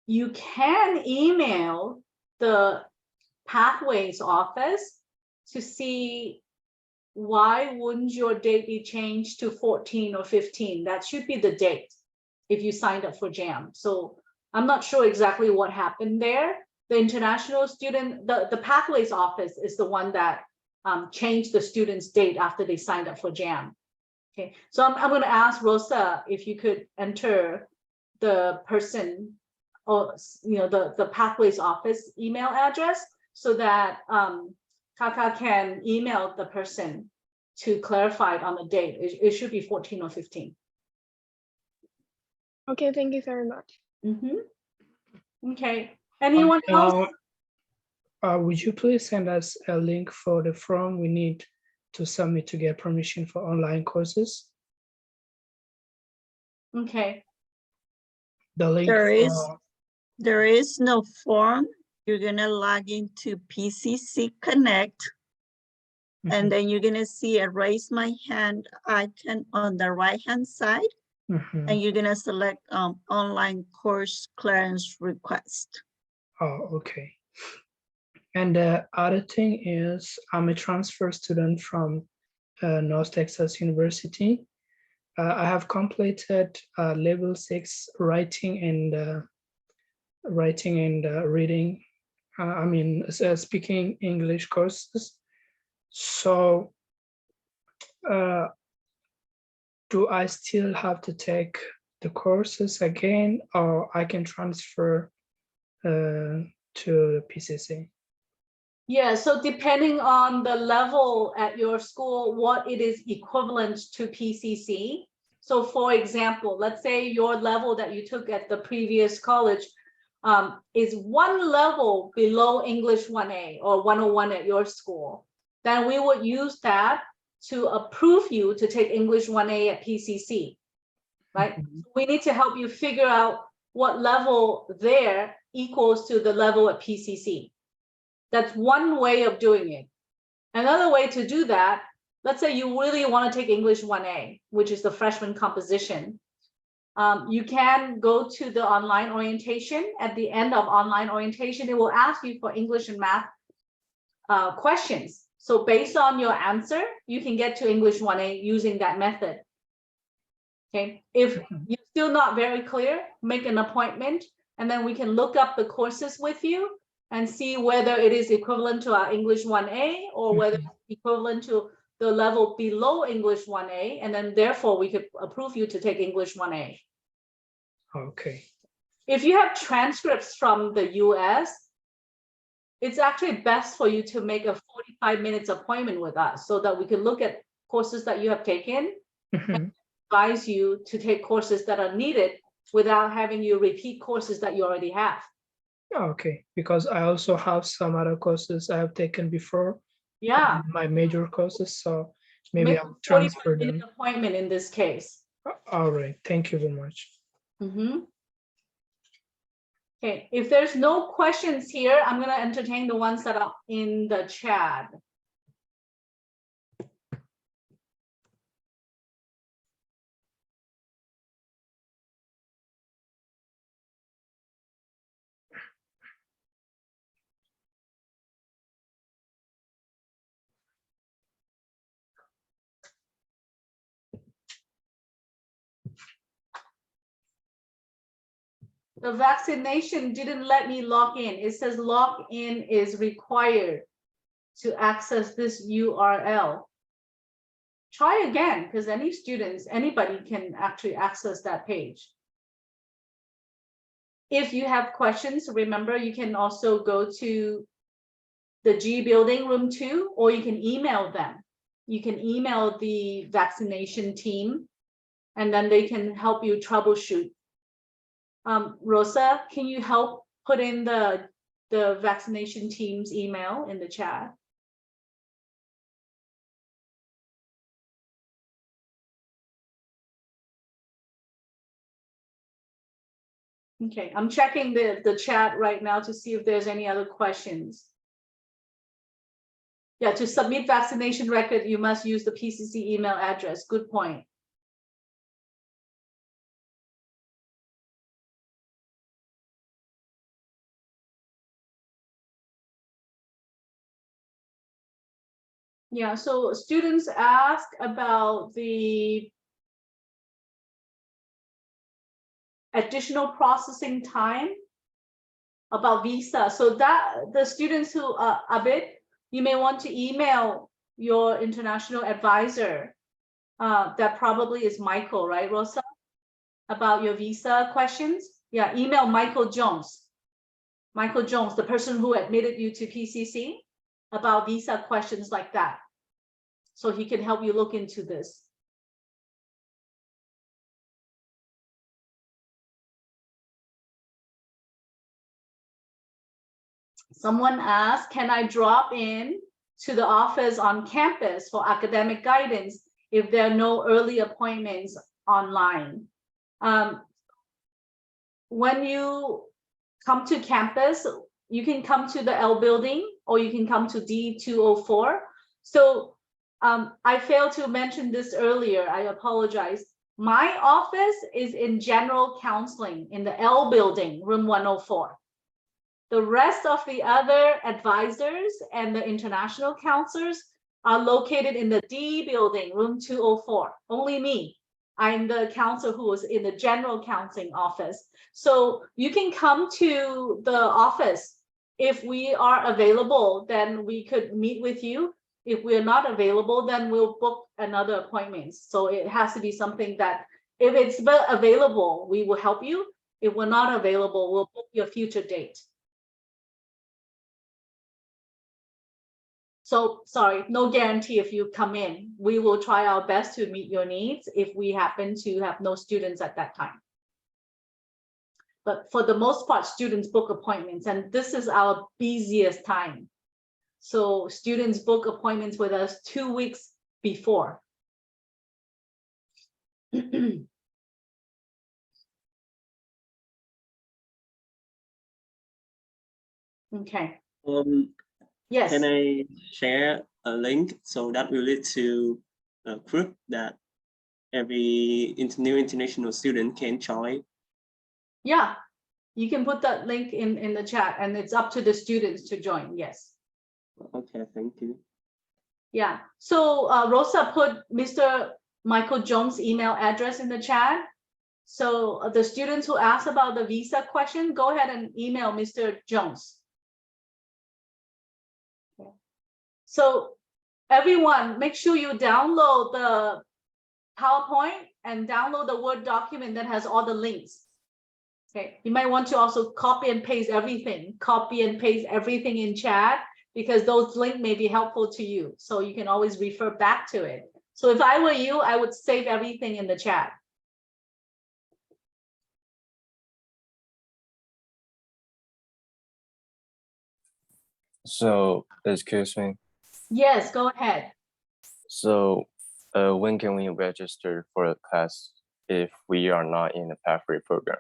You can email the Pathways office to see why wouldn't your date be changed to 14 or 15. That should be the date if you signed up for JAM. So I'm not sure exactly what happened there. The international student, the Pathways office is the one that changed the student's date after they signed up for JAM. Okay, so I'm going to ask Rosa if you could enter the person, or the Pathways office email address, so that Kaka can email the person to clarify it on the date. It should be 14 or 15. Okay, thank you very much. Okay, anyone else? Would you please send us a link for the form we need to submit to get permission for online courses? Okay. The link There is no form. You're gonna log into PCC Connect, and then you're gonna see a raise my hand icon on the right-hand side, and you're gonna select online course clearance request. Oh, okay. And the other thing is, I'm a transfer student from North Texas University. I have completed level 6 writing and reading. Speaking English courses. So, do I still have to take the courses again, or I can transfer to the PCC? Yeah, so depending on the level at your school, what it is equivalent to PCC. So for example, let's say your level that you took at the previous college is one level below English 1A or 101 at your school, then we would use that to approve you to take English 1A at PCC, right? We need to help you figure out what level there equals to the level at PCC. That's one way of doing it. Another way to do that, let's say you really want to take English 1A, which is the freshman composition. You can go to the online orientation. At the end of online orientation, it will ask you for English and math questions. So based on your answer, you can get to English 1A using that method. Okay, if you're still not very clear, make an appointment, and then we can look up the courses with you and see whether it is equivalent to our English 1A or whether it's equivalent to the level below English 1A, and then therefore we could approve you to take English 1A. Okay. If you have transcripts from the US, it's actually best for you to make a 45 minutes appointment with us so that we can look at courses that you have taken and advise you to take courses that are needed without having you repeat courses that you already have. Okay, because I also have some other courses I have taken before. Yeah. My major courses, so maybe Make I'll a transfer 45-minute them. appointment in this case. All right, thank you very much. Okay, if there's no questions here, I'm going to entertain the ones that are in the chat. The vaccination didn't let me log in. It says log in is required to access this URL. Try again, because anybody can actually access that page. If you have questions, remember you can also go to the G building room 2, or you can email them. You can email the vaccination team, and then they can help you troubleshoot. Rosa, can you help put in the vaccination team's email in the chat? Okay, I'm checking the chat right now to see if there's any other questions. Yeah, to submit vaccination record, you must use the PCC email address. Good point. Yeah, so students ask about the additional processing time about visa. So that the students who are Abid, you may want to email your international advisor. That probably is Michael, right, Rosa? About your visa questions. Yeah, email Michael Jones. Michael Jones, the person who admitted you to PCC, about visa questions like that. So he can help you look into this. Someone asked, can I drop in to the office on campus for academic guidance if there are no early appointments online? When you come to campus, you can come to the L building or you can come to D204. So I failed to mention this earlier. I apologize. My office is in general counseling in the L building, room 104. The rest of the other advisors and the international counselors are located in the D building, room 204. Only me. I'm the counselor who was in the general counseling office. So you can come to the office. If we are available, then we could meet with you. If we're not available, then we'll book another appointment. So it has to be something that if it's available, we will help you. If we're not available, we'll book your future date. So sorry, no guarantee if you come in. We will try our best to meet your needs if we happen to have no students at that time. But for the most part, students book appointments, and this is our busiest time. So students book appointments with us 2 weeks before. Okay. Yes. Can I share a link so that will lead to a group that every new international student can join? Yeah, you can put that link in the chat, and it's up to the students to join. Yes. Okay, thank you. Yeah. So Rosa put Mr. Michael Jones' email address in the chat. So the students who ask about the visa question, go ahead and email Mr. Jones. So everyone, make sure you download the PowerPoint and download the Word document that has all the links. Okay, you might want to also copy and paste everything in chat, because those links may be helpful to you. So you can always refer back to it. So if I were you, I would save everything in the chat. So, excuse me. Yes, go ahead. So, when can we register for a class if we are not in the pathway program?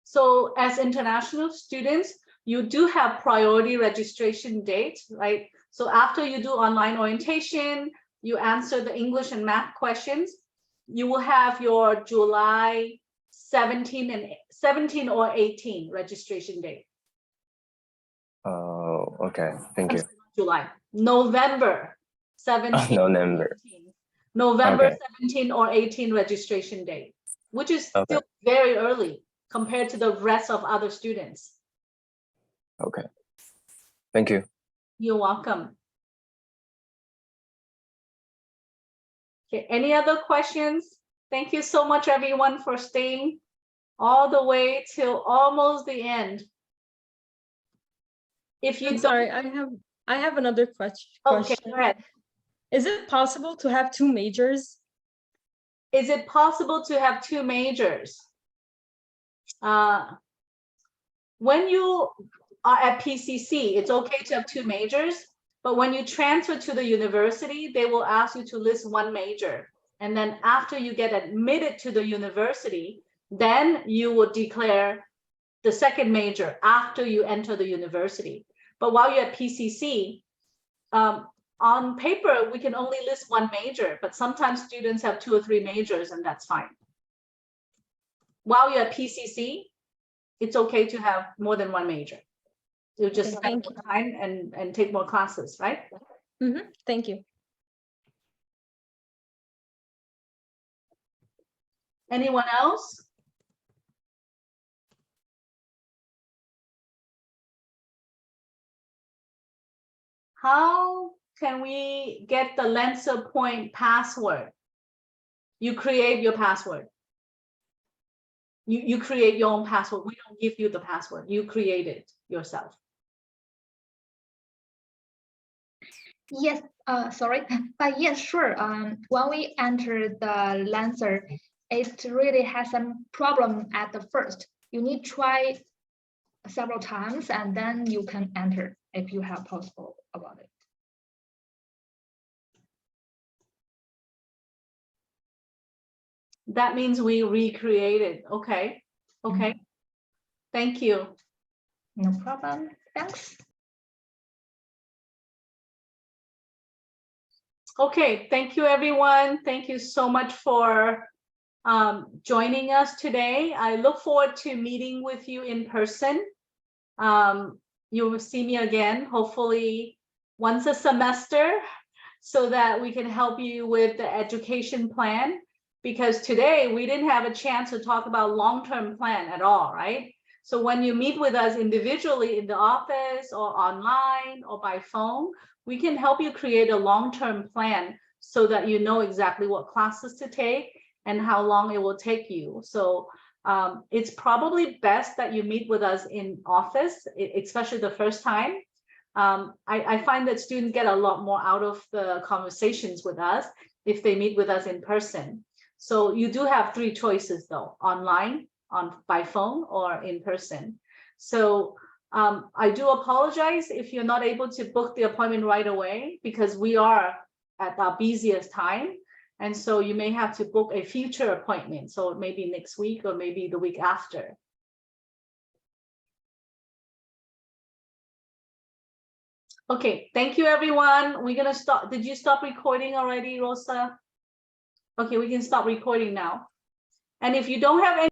So as international students, you do have priority registration date, right? So after you do online orientation, you answer the English and math questions, you will have your July 17 or 18 registration date. Oh, okay. Thank you. July, November 17. November. 18. November Okay. 17 or 18 registration date, which is Okay. still very early compared to the rest of other students. Okay. Thank you. You're welcome. Okay, any other questions? Thank you so much, everyone, for staying all the way till almost the end. If you I'm sorry, I have another question. Okay, go ahead. Is it possible to have 2 majors? Is it possible to have 2 majors? When you are at PCC, it's okay to have 2 majors, but when you transfer to the university, they will ask you to list 1 major. And then after you get admitted to the university, then you will declare the 2nd major after you enter the university. But while you're at PCC, on paper, we can only list 1 major, but sometimes students have 2 or 3 majors, and that's fine. While you're at PCC, it's okay to have more than 1 major. You just spend more time and take more classes, right? Mm-hmm. Thank you. Anyone else? How can we get the Lancer Point password? You create your password. You create your own password. We don't give you the password. You create it yourself. Yes, sorry, but yes, sure. When we enter the Lancer, it really has some problem at the first. You need to try several times and then you can enter if you have possible about it. That means we recreated. Okay. Okay. Thank you. No problem. Thanks. Okay, thank you, everyone. Thank you so much for joining us today. I look forward to meeting with you in person. You will see me again, hopefully once a semester, so that we can help you with the education plan. because today we didn't have a chance to talk about long-term plan at all, right? So when you meet with us individually in the office or online or by phone, we can help you create a long-term plan so that you know exactly what classes to take and how long it will take you. So it's probably best that you meet with us in office, especially the first time. I find that students get a lot more out of the conversations with us if they meet with us in person. So you do have 3 choices though: online, by phone, or in person. So I do apologize if you're not able to book the appointment right away, because we are at our busiest time. And so you may have to book a future appointment. So maybe next week or maybe the week after. Okay, thank you, everyone. We're gonna stop. Did you stop recording already, Rosa? Okay, we can stop recording now. And if you don't have any